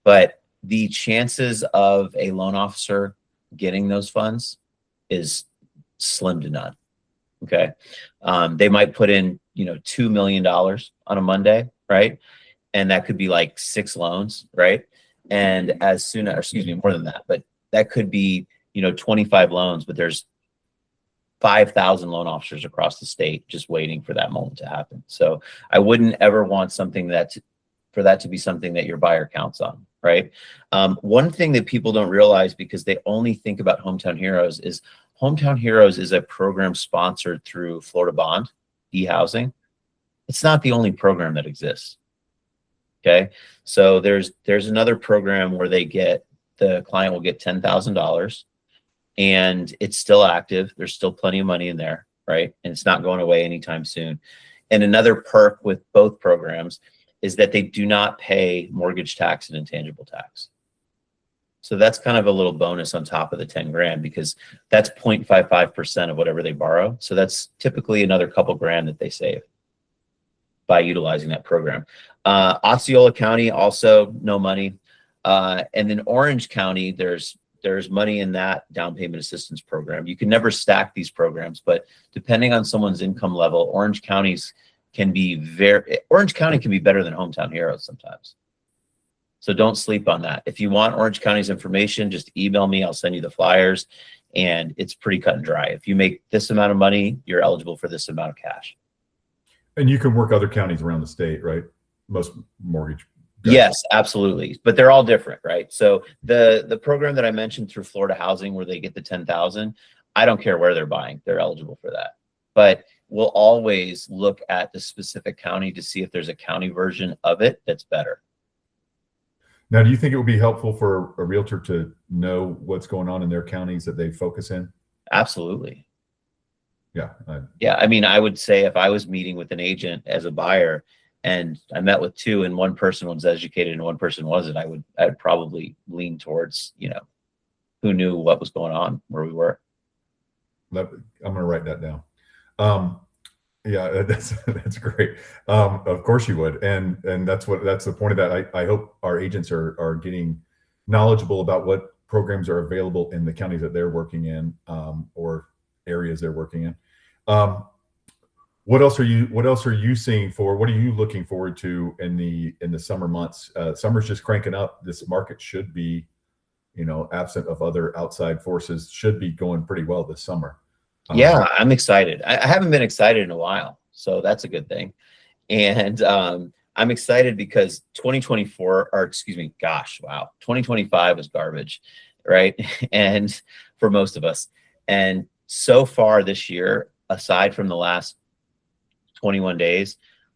But the chances of a loan officer getting those funds is slim to none. Okay. They might put in, $2 million on a Monday, right? And that could be like 6 loans, right? And as soon as, excuse me, more than that, but that could be, 25 loans, but there's 5,000 loan officers across the state just waiting for that moment to happen. So I wouldn't ever want for that to be something that your buyer counts on, right? One thing that people don't realize, because they only think about Hometown Heroes, is Hometown Heroes is a program sponsored through Florida Bond, e-housing. It's not the only program that exists. Okay. So there's another program where the client will get $10,000 and it's still active. There's still plenty of money in there, right? And it's not going away anytime soon. And another perk with both programs is that they do not pay mortgage tax and intangible tax. So that's kind of a little bonus on top of the 10 grand, because that's 0.55% of whatever they borrow. So that's typically another couple grand that they save by utilizing that program. Osceola County, also no money. And then Orange County, there's money in that down payment assistance program. You can never stack these programs, but depending on someone's income level, Orange County can be better than Hometown Heroes sometimes. So don't sleep on that. If you want Orange County's information, just email me. I'll send you the flyers, and it's pretty cut and dry. If you make this amount of money, you're eligible for this amount of cash. And you can work other counties around the state, right? Most mortgage. Yes, absolutely. But they're all different, right? So the program that I mentioned through Florida Housing, where they get the 10,000, I don't care where they're buying, they're eligible for that. But we'll always look at the specific county to see if there's a county version of it that's better. Now, do you think it would be helpful for a realtor to know what's going on in their counties that they focus in? Absolutely. Yeah. Yeah. I mean, I would say if I was meeting with an agent as a buyer and I met with 2 and one person was educated and one person wasn't, I'd probably lean towards, who knew what was going on where we were. I'm going to write that down. Yeah, that's great. Of course you would. And that's the point of that. I hope our agents are getting knowledgeable about what programs are available in the counties that they're working in, or areas they're working in. What else are you seeing what are you looking forward to in the summer months? Summer's just cranking up. This market should be, absent of other outside forces, should be going pretty well this summer. Yeah, I'm excited. I haven't been excited in a while, so that's a good thing. And I'm excited because 2025 was garbage, right? And for most of us. And so far this year, aside from the last 21 days,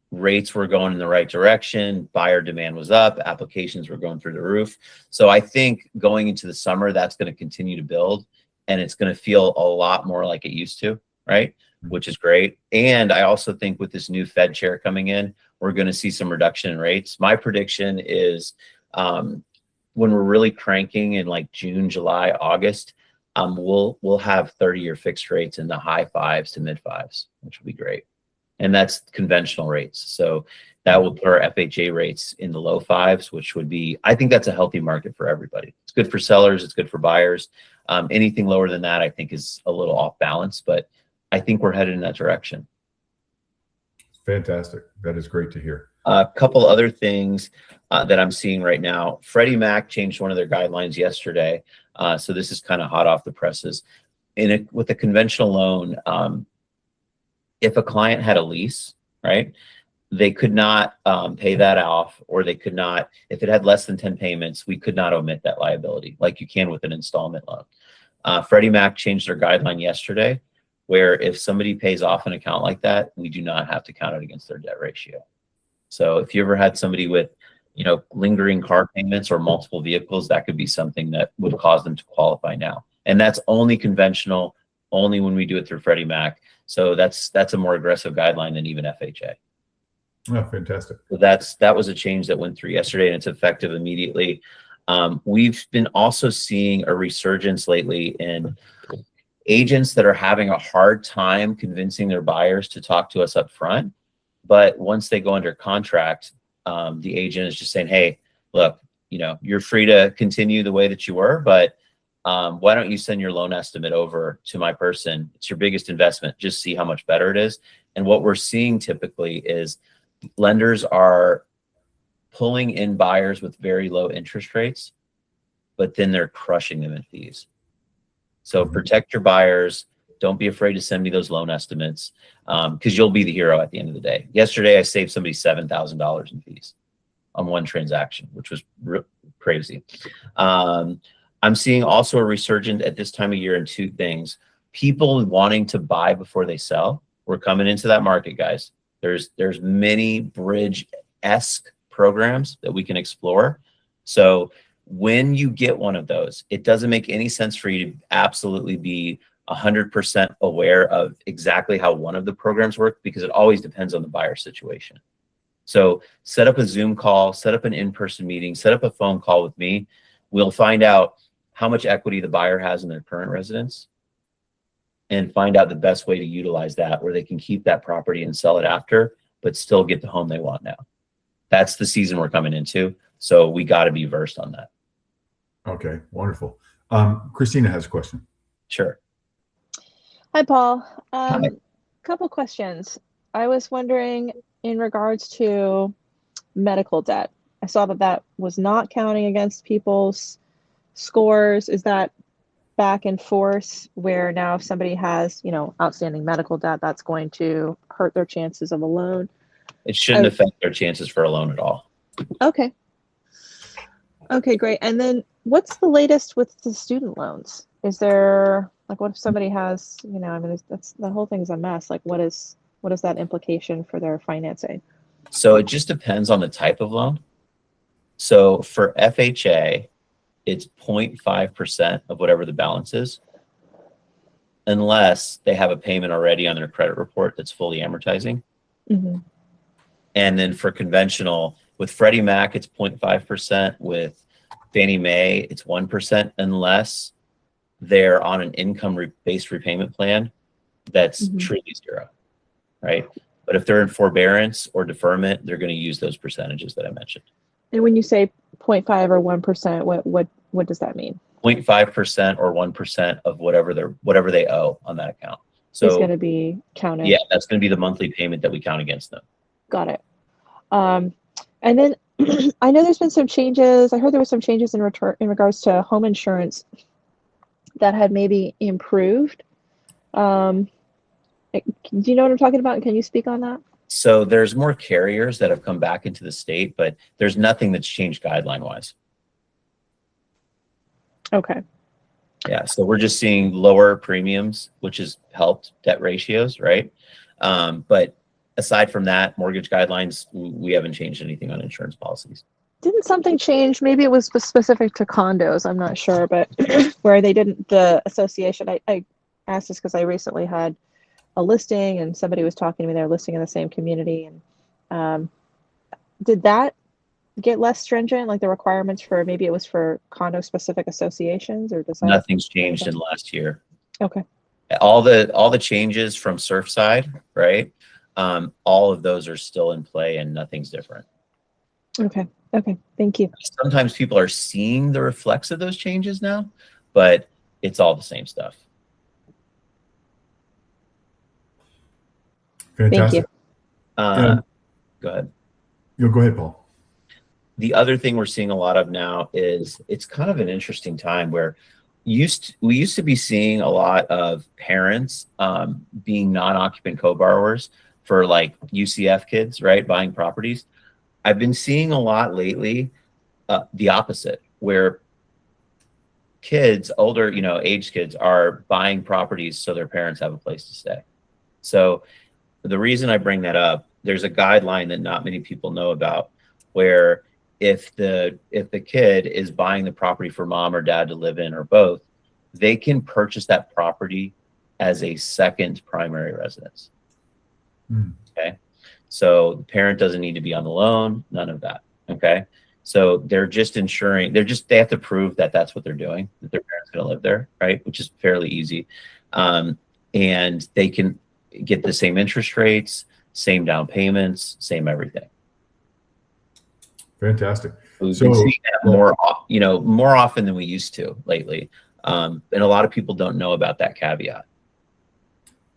rates were going in the right direction. Buyer demand was up. Applications were going through the roof. So I think going into the summer, that's going to continue to build. And it's going to feel a lot more like it used to, right? Which is great. And I also think with this new Fed chair coming in, we're going to see some reduction in rates. My prediction is when we're really cranking in like June, July, August, we'll have 30-year fixed rates in the high 5s to mid 5s, which will be great. And that's conventional rates. So that will put our FHA rates in the low 5s, which would be, I think that's a healthy market for everybody. It's good for sellers. It's good for buyers. Anything lower than that, I think, is a little off balance, but I think we're headed in that direction. Fantastic. That is great to hear. A couple other things that I'm seeing right now. Freddie Mac changed one of their guidelines yesterday. So this is kind of hot off the presses. With a conventional loan, if a client had a lease, right, they could not pay that off, or they could not, if it had less than 10 payments, we could not omit that liability like you can with an installment loan. Freddie Mac changed their guideline yesterday, where if somebody pays off an account like that, we do not have to count it against their debt ratio. So if you ever had somebody with, lingering car payments or multiple vehicles, that could be something that would cause them to qualify now. And that's only conventional, only when we do it through Freddie Mac. So that's a more aggressive guideline than even FHA. Oh, fantastic. So that was a change that went through yesterday, and it's effective immediately. We've been also seeing a resurgence lately in agents that are having a hard time convincing their buyers to talk to us up front. But once they go under contract, the agent is just saying, hey, look, you know, you're free to continue the way that you were, but why don't you send your loan estimate over to my person? It's your biggest investment. Just see how much better it is. And what we're seeing typically is lenders are pulling in buyers with very low interest rates, but then they're crushing them in fees. So protect your buyers. Don't be afraid to send me those loan estimates, because you'll be the hero at the end of the day. Yesterday, I saved somebody $7,000 in fees on one transaction, which was crazy. I'm seeing also a resurgence at this time of year in two things. People wanting to buy before they sell. We're coming into that market, guys. There's many bridge-esque programs that we can explore. So when you get one of those, it doesn't make any sense for you to absolutely be 100% aware of exactly how one of the programs work, because it always depends on the buyer situation. So set up a Zoom call, set up an in-person meeting, set up a phone call with me. We'll find out how much equity the buyer has in their current residence and find out the best way to utilize that, where they can keep that property and sell it after, but still get the home they want now. That's the season we're coming into. So we got to be versed on that. Okay, wonderful. Christina has a question. Sure. Hi, Paul. Hi. Couple questions. I was wondering in regards to medical debt. I saw that that was not counting against people's scores. Is that back in force where now if somebody has, you know, outstanding medical debt, that's going to hurt their chances of a loan? It shouldn't affect their chances for a loan at all. Okay. Okay, great. And then what's the latest with the student loans? Is there, like, what if somebody has, you know, I mean, that's, the whole thing's a mess. Like, what is that implication for their financing? So it just depends on the type of loan. So for FHA, it's 0.5% of whatever the balance is, unless they have a payment already on their credit report that's fully amortizing. Mm-hmm. And then for conventional, with Freddie Mac, it's 0.5%. With Fannie Mae, it's 1%, unless they're on an income-based repayment plan that's truly zero, right? But if they're in forbearance or deferment, they're going to use those percentages that I mentioned. And when you say 0.5 or 1%, what does that mean? 0.5% or 1% of whatever they owe on that account. So It's going to be counted. yeah, that's going to be the monthly payment that we count against them. Got it. And then I know there's been some changes. I heard there were some changes in regards to home insurance that had maybe improved. Do you know what I'm talking about? Can you speak on that? So there's more carriers that have come back into the state, but there's nothing that's changed guideline wise. Okay. Yeah, so we're just seeing lower premiums, which has helped debt ratios, right? But aside from that, mortgage guidelines, we haven't changed anything on insurance policies. Didn't something change? Maybe it was specific to condos. I'm not sure, but where they didn't, the association, I asked this because I recently had a listing and somebody was talking to me, they're listing in the same community. And did that get less stringent, like the requirements for, maybe it was for condo specific associations, or does that? Nothing's changed in the last year. Okay. All the changes from Surfside, right? All of those are still in play and nothing's different. Okay. Okay. Thank you. Sometimes people are seeing the reflex of those changes now, but it's all the same stuff. Fantastic. Thank you. Go ahead. Go ahead, Paul. The other thing we're seeing a lot of now is it's kind of an interesting time where we used to be seeing a lot of parents being non-occupant co-borrowers for like UCF kids, right? Buying properties. I've been seeing a lot lately the opposite, where kids, older, aged kids, are buying properties so their parents have a place to stay. So the reason I bring that up, there's a guideline that not many people know about, where if the kid is buying the property for mom or dad to live in, or both, they can purchase that property as a second primary residence. Okay. So the parent doesn't need to be on the loan, none of that. Okay. So they're just ensuring, they have to prove that that's what they're doing, that their parents going to live there, right? Which is fairly easy. And they can get the same interest rates, same down payments, same everything. Fantastic. We've been seeing that more, more often than we used to lately. And a lot of people don't know about that caveat.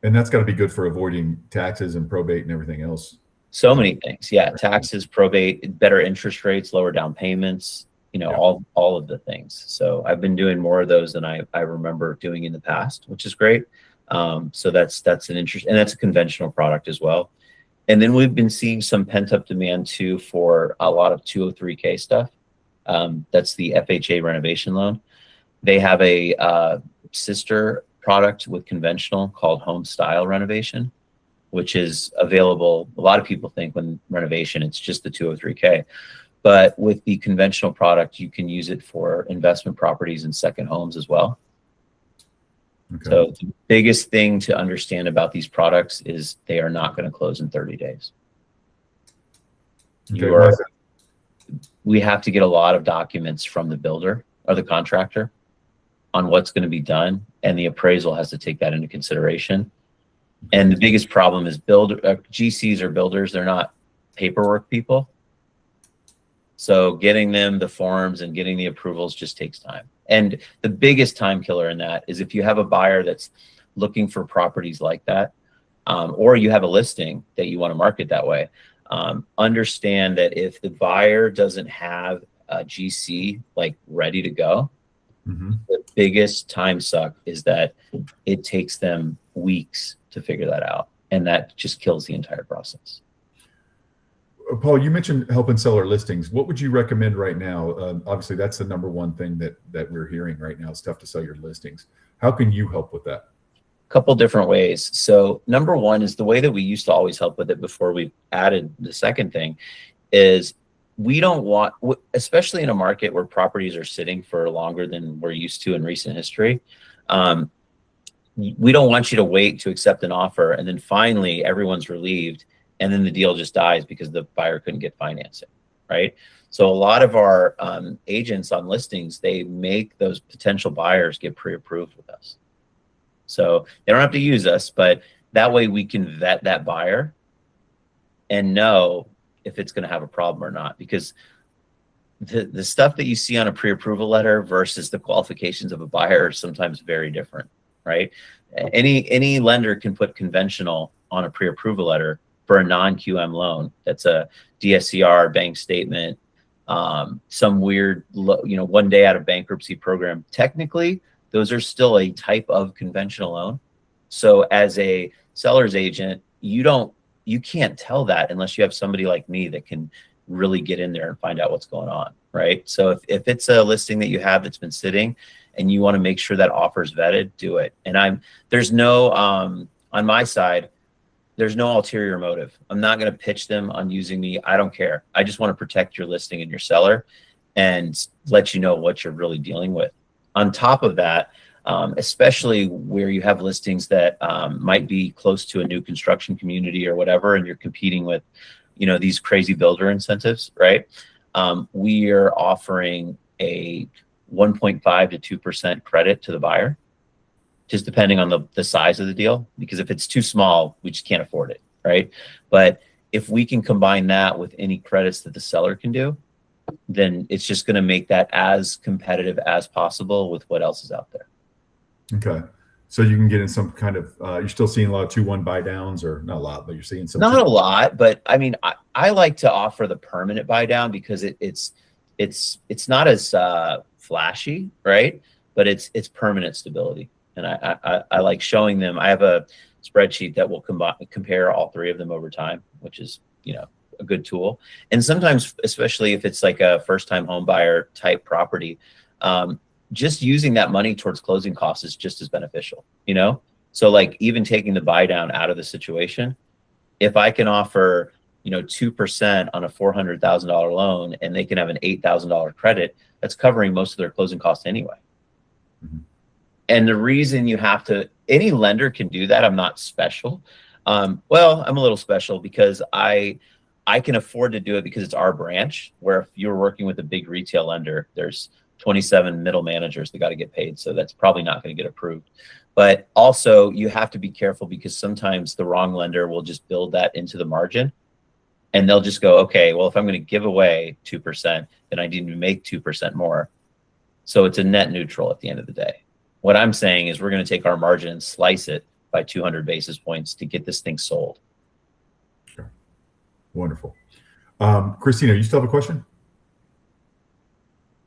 And that's got to be good for avoiding taxes and probate and everything else. So many things. Yeah. Taxes, probate, better interest rates, lower down payments, all of the things. So I've been doing more of those than I remember doing in the past, which is great. So that's an interest, and that's a conventional product as well. And then we've been seeing some pent up demand too for a lot of 203K stuff. That's the FHA renovation loan. They have a sister product with conventional called Home Style Renovation, which is available. A lot of people think when renovation, it's just the 203K. But with the conventional product, you can use it for investment properties and second homes as well. Okay. So the biggest thing to understand about these products is they are not going to close in 30 days. Okay. We have to get a lot of documents from the builder or the contractor on what's going to be done, and the appraisal has to take that into consideration. And the biggest problem is GCs or builders, they're not paperwork people. So getting them the forms and getting the approvals just takes time. And the biggest time killer in that is if you have a buyer that's looking for properties like that, or you have a listing that you want to market that way, understand that if the buyer doesn't have a GC like ready to go, the biggest time suck is that it takes them weeks to figure that out. And that just kills the entire process. Paul, you mentioned helping seller listings. What would you recommend right now? Obviously, that's the number one thing that we're hearing right now. It's tough to sell your listings. How can you help with that? A couple different ways. So number one is the way that we used to always help with it before we added the second thing is we don't want, especially in a market where properties are sitting for longer than we're used to in recent history, we don't want you to wait to accept an offer and then finally everyone's relieved and then the deal just dies because the buyer couldn't get financing, right? So a lot of our agents on listings, they make those potential buyers get pre-approved with us. So they don't have to use us, but that way we can vet that buyer and know if it's going to have a problem or not. Because the stuff that you see on a pre-approval letter versus the qualifications of a buyer are sometimes very different, right? Any lender can put conventional on a pre-approval letter for a non-QM loan. That's a DSCR, bank statement, some weird, 1 day out of bankruptcy program. Technically, those are still a type of conventional loan. So as a seller's agent, you can't tell that unless you have somebody like me that can really get in there and find out what's going on, right? So if it's a listing that you have that's been sitting and you want to make sure that offer's vetted, do it. And there's no, on my side, there's no ulterior motive. I'm not going to pitch them on using me. I don't care. I just want to protect your listing and your seller and let you know what you're really dealing with. On top of that, especially where you have listings that might be close to a new construction community or whatever, and you're competing with, these crazy builder incentives, right? We are offering a 1.5 to 2% credit to the buyer, just depending on the size of the deal, because if it's too small, we just can't afford it, right? But if we can combine that with any credits that the seller can do, then it's just going to make that as competitive as possible with what else is out there. Okay. So you can get in some kind of, you're still seeing a lot of 2-1 buy downs, or not a lot, but you're seeing some. Not a lot, but I mean, I like to offer the permanent buy down because it's not as flashy, right? But it's permanent stability. And I like showing them. I have a spreadsheet that will compare all three of them over time, which is, a good tool. And sometimes, especially if it's like a first-time home buyer type property, just using that money towards closing costs is just as beneficial, So like even taking the buy down out of the situation, if I can offer, 2% on a $400,000 loan and they can have an $8,000 credit, that's covering most of their closing costs anyway. Mm-hmm. And the reason any lender can do that. I'm not special. Well, I'm a little special because I I can afford to do it because it's our branch, where if you're working with a big retail lender, there's 27 middle managers that got to get paid. So that's probably not going to get approved. But also you have to be careful because sometimes the wrong lender will just build that into the margin. And they'll just go, okay, well, if I'm going to give away 2%, then I need to make 2% more. So it's a net neutral at the end of the day. What I'm saying is we're going to take our margin and slice it by 200 basis points to get this thing sold. Sure. Wonderful. Christina, you still have a question?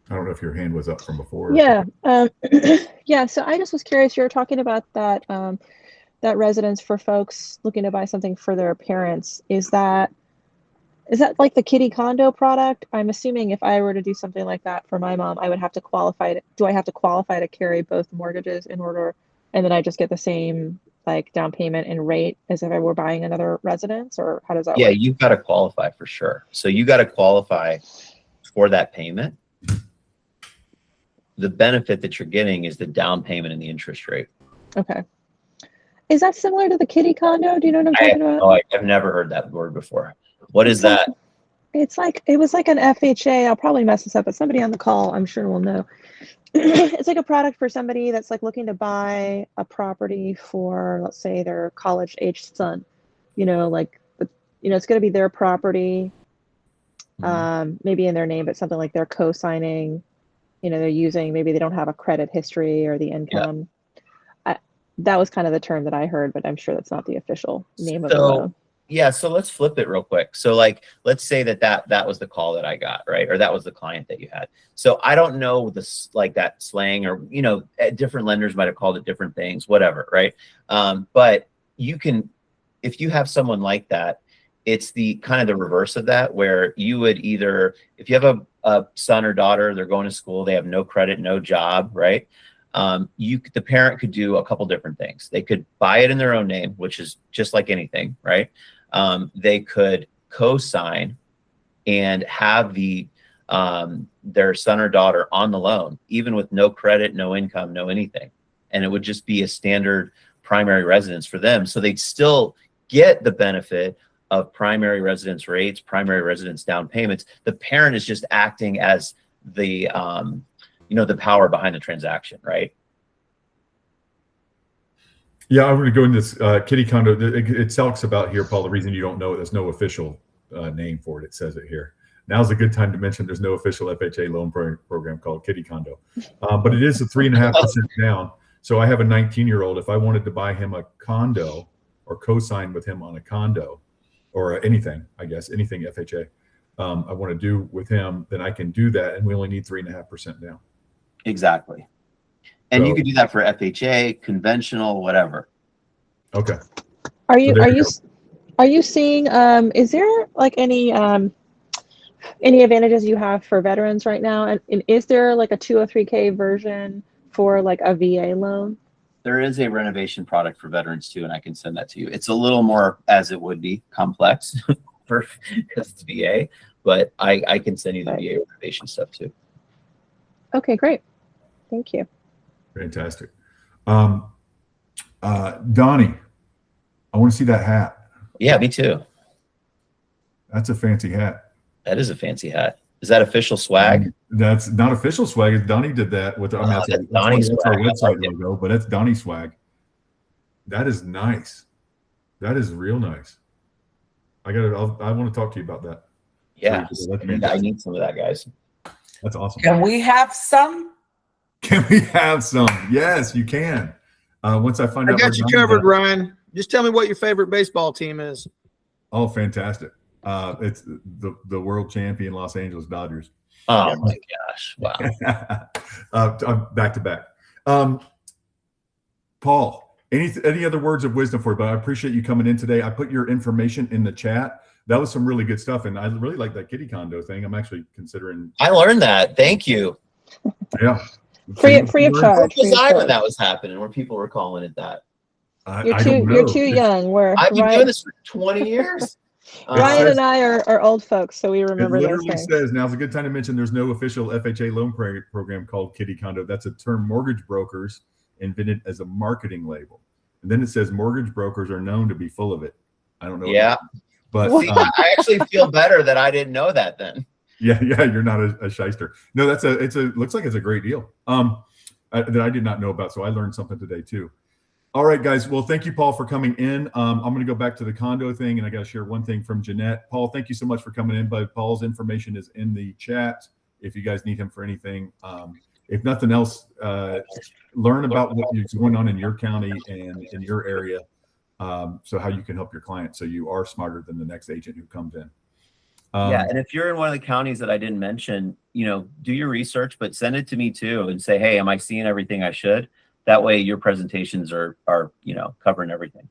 I don't know if your hand was up from before. Yeah. Yeah. So I just was curious, you were talking about that, that residence for folks looking to buy something for their parents. Is that like the Kitty Condo product? I'm assuming if I were to do something like that for my mom, I would have to qualify. Do I have to qualify to carry both mortgages in order, and then I just get the same like down payment and rate as if I were buying another residence, or how does that Yeah, work? you've got to qualify for sure. So you got to qualify for that payment. The benefit that you're getting is the down payment and the interest rate. Okay. Is that similar to the Kitty Condo? Do you know what I'm talking about? Oh, I've never heard that word before. What is that? It's like, it was like an FHA. I'll probably mess this up, but somebody on the call, I'm sure will know. It's like a product for somebody that's like looking to buy a property for, let's say, their college aged son, you know, like, you know, it's going to be their property, maybe in their name, but something like they're co-signing, you know, they're using, maybe they don't have a credit history or the income. That was kind of the term that I heard, but I'm sure that's not the official name of the loan. Yeah, so let's flip it real quick. So like, let's say that was the call that I got, right? Or that was the client that you had. So I don't know this, like that slang, or, you know, different lenders might've called it different things, whatever, right? But you can, if you have someone like that, it's the kind of the reverse of that, where you would either, if you have a son or daughter, they're going to school, they have no credit, no job, right? The parent could do a couple different things. They could buy it in their own name, which is just like anything, right? They could co-sign and have their son or daughter on the loan, even with no credit, no income, no anything. And it would just be a standard primary residence for them. So they'd still get the benefit of primary residence rates, primary residence down payments. The parent is just acting as the, the power behind the transaction, right? Yeah, I'm going to go into this Kitty Condo. It talks about here, Paul, the reason you don't know it, there's no official name for it. It says it here. Now's a good time to mention there's no official FHA loan program called Kitty Condo. But it is a 3.5% down. So I have a 19-year-old. If I wanted to buy him a condo or co-sign with him on a condo or anything, I guess, anything FHA I want to do with him, then I can do that. And we only need 3.5% down. Exactly. And So, you could do that for FHA, conventional, whatever. Okay. Are you So there you go. seeing is there like any advantages you have for veterans right now? And is there like a 203K version for like a VA loan? There is a renovation product for veterans too, and I can send that to you. It's a little more, as it would be, complex because it's VA, but I can send you the VA renovation stuff too. Okay, great. Thank you. Fantastic. Donnie, I want to see that hat. Yeah, me too. That's a fancy hat. That is a fancy hat. Is that official swag? That's not official swag. Donnie did that with That's Donnie's that's our swag. I website like it. logo, but that's Donnie swag. That is nice. That is real nice. I want to talk to you about that. Yeah, That's I fantastic. need some of that, guys. That's awesome. Can we have some? Can we have some? Yes, you can. Once I find I out. where got you Donnie's covered, at. Ryan. Just tell me what your favorite baseball team is. Oh, fantastic. It's the world champion Los Angeles Dodgers. Oh my gosh! Wow. Back to back. Paul, any other words of wisdom for you? But I appreciate you coming in today. I put your information in the chat. That was some really good stuff, and I really like that Kitty Condo thing. I'm actually considering. I learned that. Thank you. Yeah. Free of Where charge. was I when that was happening? Where people were calling it that? You're don't know. you're too young. I've been doing this for 20 years. Ryan and I are old folks, so we It remember those literally things. says, now's a good time to mention there's no official FHA loan program called Kitty Condo. That's a term mortgage brokers invented as a marketing label. And then it says mortgage brokers are known to be full of it. I don't know. Yeah. But I actually feel better that I didn't know that then. yeah, you're not a shyster. No, looks like it's a great deal. That I did not know about. So I learned something today too. All right, guys. Well, thank you, Paul, for coming in. I'm going to go back to the condo thing, and I got to share one thing from Jeanette. Paul, thank you so much for coming in. But Paul's information is in the chat if you guys need him for anything. If nothing else, learn about what is going on in your county and in your area, so how you can help your client, so you are smarter than the next agent who comes in. Yeah, and if you're in one of the counties that I didn't mention, do your research, but send it to me too, and say, hey, am I seeing everything I should? That way your presentations are covering everything.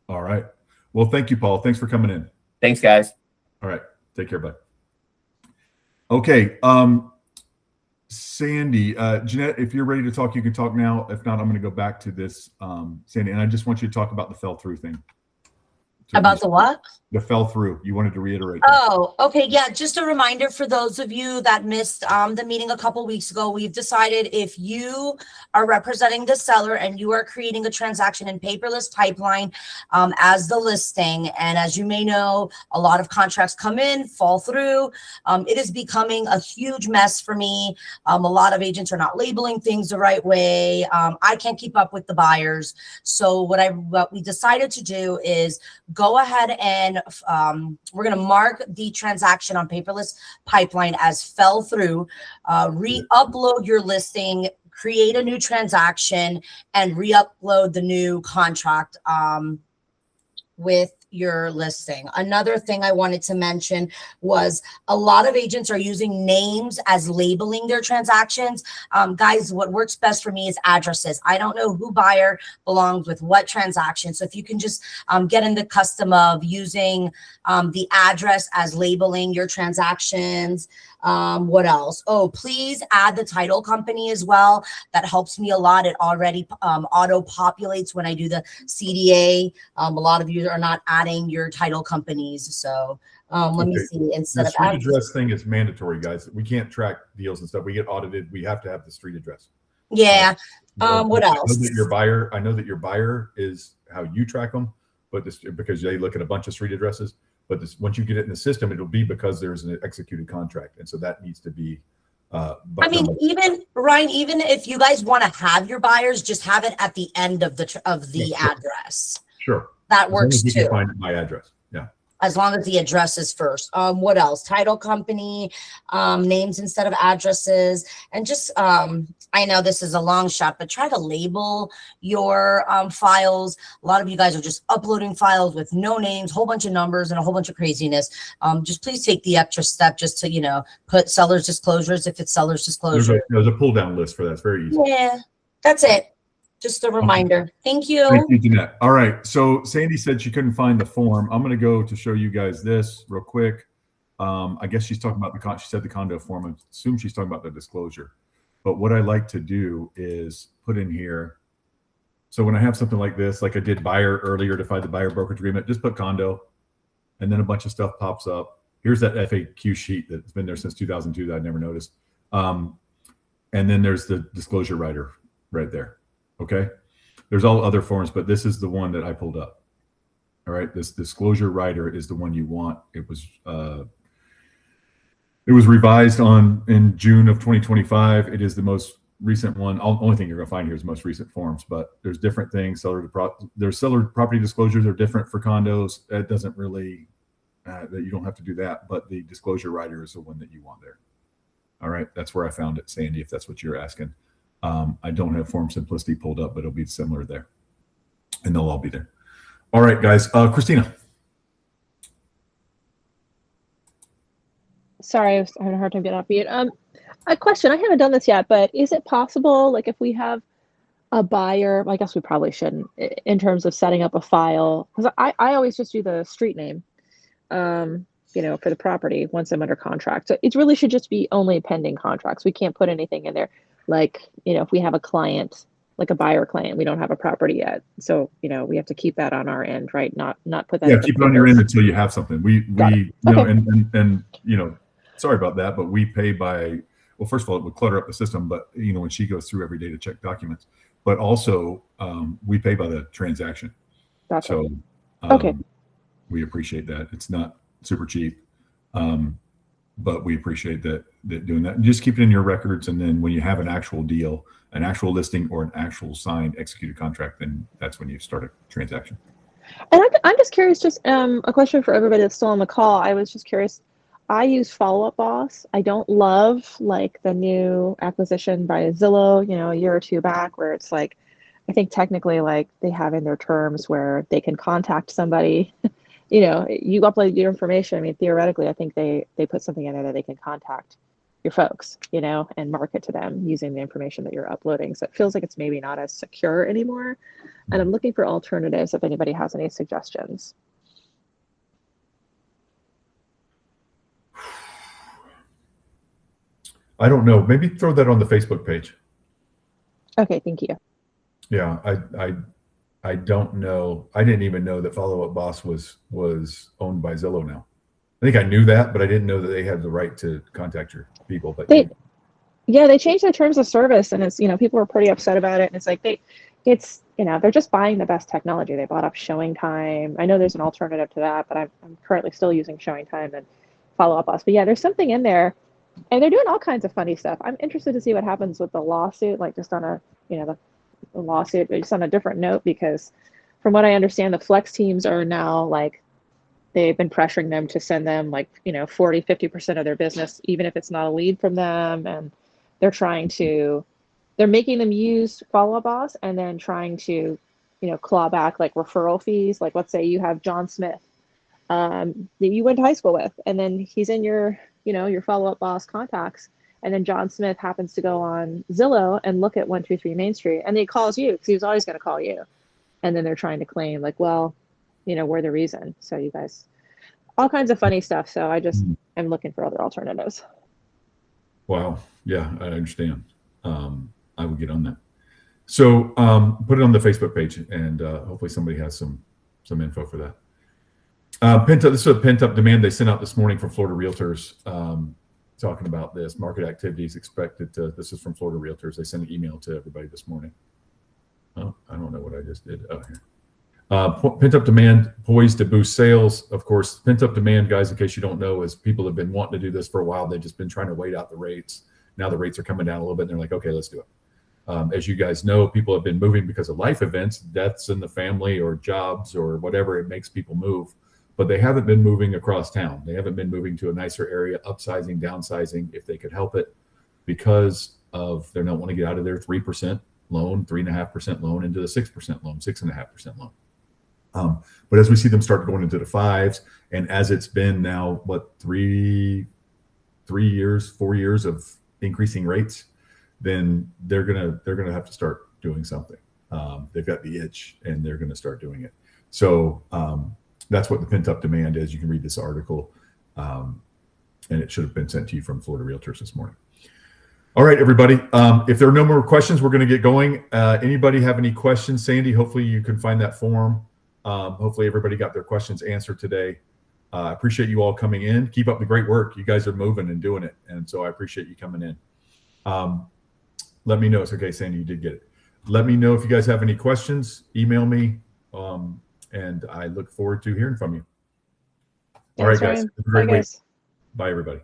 All right. Well, thank you, Paul. Thanks for coming in. Thanks, guys. All right. Take care, bud. Okay. Sandy, Jeanette, if you're ready to talk, you can talk now. If not, I'm going to go back to this, Sandy, and I just want you to talk about the fell through thing. About the what? The fell through. You wanted to reiterate that. Oh, okay. Yeah. Just a reminder for those of you that missed the meeting a couple weeks ago, we've decided if you are representing the seller and you are creating a transaction in paperless pipeline as the listing, and as you may know, a lot of contracts come in, fall through. It is becoming a huge mess for me. A lot of agents are not labeling things the right way. I can't keep up with the buyers. So what we decided to do is go ahead and we're going to mark the transaction on paperless pipeline as fell through, re-upload your listing, create a new transaction, and re-upload the new contract with your listing. Another thing I wanted to mention was a lot of agents are using names as labeling their transactions. Guys, what works best for me is addresses. I don't know who buyer belongs with what transaction. So if you can just get in the custom of using the address as labeling your transactions. What else? Oh, please add the title company as well. That helps me a lot. It already auto populates when I do the CDA. A lot of you are not adding your title companies. So let me see. Instead of street address thing is mandatory, guys. We can't track deals and stuff. We get audited. We have to have the street address. Yeah. What else? I know that your buyer is how you track them, but because they look at a bunch of street addresses. But once you get it in the system, it'll be because there's an executed contract, and so that needs to be. I mean, even Ryan, even if you guys want to have your buyers, just have it at the end of the address. Sure, that works too. You can find my address. Yeah. As long as the address is first. What else? Title company, names instead of addresses, and just I know this is a long shot, but try to label your files. A lot of you guys are just uploading files with no names, whole bunch of numbers, and a whole bunch of craziness. Just please take the extra step just to put seller's disclosures if it's seller's disclosure. There's a pull down list for that. It's very easy. Yeah, that's it. Just a reminder. Thank you. Thank you, Jeanette. All right. So Sandy said she couldn't find the form. I'm going to go to show you guys this real quick. I guess she's talking about she said the condo form. I assume she's talking about the disclosure. But what I like to do is put in here. So when I have something like this, like I did buyer earlier to find the buyer brokerage agreement, just put condo, and then a bunch of stuff pops up. Here's that FAQ sheet that's been there since 2002 that I never noticed. And then there's the disclosure writer right there. Okay, there's all other forms, but this is the one that I pulled up. All right, this disclosure writer is the one you want. It was revised in June of 2025. It is the most recent one. Only thing you're gonna find here is most recent forms, but there's different things. There's seller property disclosures are different for condos. It doesn't really that you don't have to do that, but the disclosure writer is the one that you want there. All right, that's where I found it, Sandy, if that's what you're asking. I don't have Form Simplicity pulled up, but it'll be similar there, and they'll all be there. All right, guys. Christina. Sorry, I was having a hard time getting off mute. A question. I haven't done this yet, but is it possible, like if we have a buyer, I guess we probably shouldn't, in terms of setting up a file, because I always just do the street name, for the property once I'm under contract. So it really should just be only pending contracts. We can't put anything in there. Like, if we have a client, like a buyer client, we don't have a property yet. So, we have to keep that on our end, right? Not put that. Yeah, keep it on your end until you have something. We okay. Sorry about that, but we pay by, well, first of all, it would clutter up the system, but when she goes through every day to check documents, but also we pay by the transaction. Gotcha. So, okay. We appreciate that. It's not super cheap, but we appreciate that doing that. And just keep it in your records, and then when you have an actual deal, an actual listing, or an actual signed executed contract, then that's when you start a transaction. And I'm just curious, just a question for everybody that's still on the call. I was just curious. I use Follow Up Boss. I don't love like the new acquisition by Zillow, you know, a year or two back, where it's like, I think technically like they have in their terms where they can contact somebody. You know, you upload your information. I mean, theoretically, I think they put something in there that they can contact your folks, you know, and market to them using the information that you're uploading. So it feels like it's maybe not as secure anymore. And I'm looking for alternatives if anybody has any suggestions. I don't know. Maybe throw that on the Facebook page. Okay, thank you. Yeah, I don't know. I didn't even know that Follow Up Boss was owned by Zillow now. I think I knew that, but I didn't know that they had the right to contact your people. But yeah, they changed their terms of service, and it's, you know, people were pretty upset about it. And it's like it's you know, they're just buying the best technology. They bought up Showing Time. I know there's an alternative to that, but I'm currently still using Showing Time and Follow Up Boss. But yeah, there's something in there, and they're doing all kinds of funny stuff. I'm interested to see what happens with the lawsuit, like just on a, you know, the lawsuit, but just on a different note, because from what I understand, the flex teams are now like, they've been pressuring them to send them like, you know, 40-50% of their business, even if it's not a lead from them. And they're making them use Follow Up Boss, and then trying to, you know, claw back like referral fees. Like, let's say you have John Smith that you went to high school with, and then he's in your, you know, your Follow Up Boss contacts. And then John Smith happens to go on Zillow and look at 123 Main Street, and he calls you because he was always going to call you. And then they're trying to claim like, well, you know, we're the reason. So you guys, all kinds of funny stuff. So I just am looking for other alternatives. Wow. Yeah, I understand. I will get on that. So put it on the Facebook page, and hopefully somebody has some info for that. This is a pent-up demand they sent out this morning from Florida Realtors, talking about this. Market activities expected to, this is from Florida Realtors. They sent an email to everybody this morning. Oh, I don't know what I just did. Oh, here. Pent-up demand poised to boost sales. Of course, pent-up demand, guys, in case you don't know, is people have been wanting to do this for a while. They've just been trying to wait out the rates. Now the rates are coming down a little bit, and they're like, okay, let's do it. As you guys know, people have been moving because of life events, deaths in the family or jobs or whatever. It makes people move, but they haven't been moving across town. They haven't been moving to a nicer area, upsizing, downsizing, if they could help it, because of they don't want to get out of their 3% loan, 3.5% loan into the 6% loan, 6.5% loan. But as we see them start going into the 5s, and as it's been now, what, 4 years of increasing rates, then they're gonna have to start doing something. They've got the itch, and they're gonna start doing it. So that's what the pent-up demand is. You can read this article, and it should have been sent to you from Florida Realtors this morning. All right, everybody. If there are no more questions, we're going to get going. Anybody have any questions? Sandy, hopefully you can find that form. Hopefully everybody got their questions answered today. I appreciate you all coming in. Keep up the great work. You guys are moving and doing it, and so I appreciate you coming in. Let me know. It's okay, Sandy, you did get it. Let me know if you guys have any questions. Email me, and I look forward to hearing from you. All right, guys. Have a great week. Bye, everybody.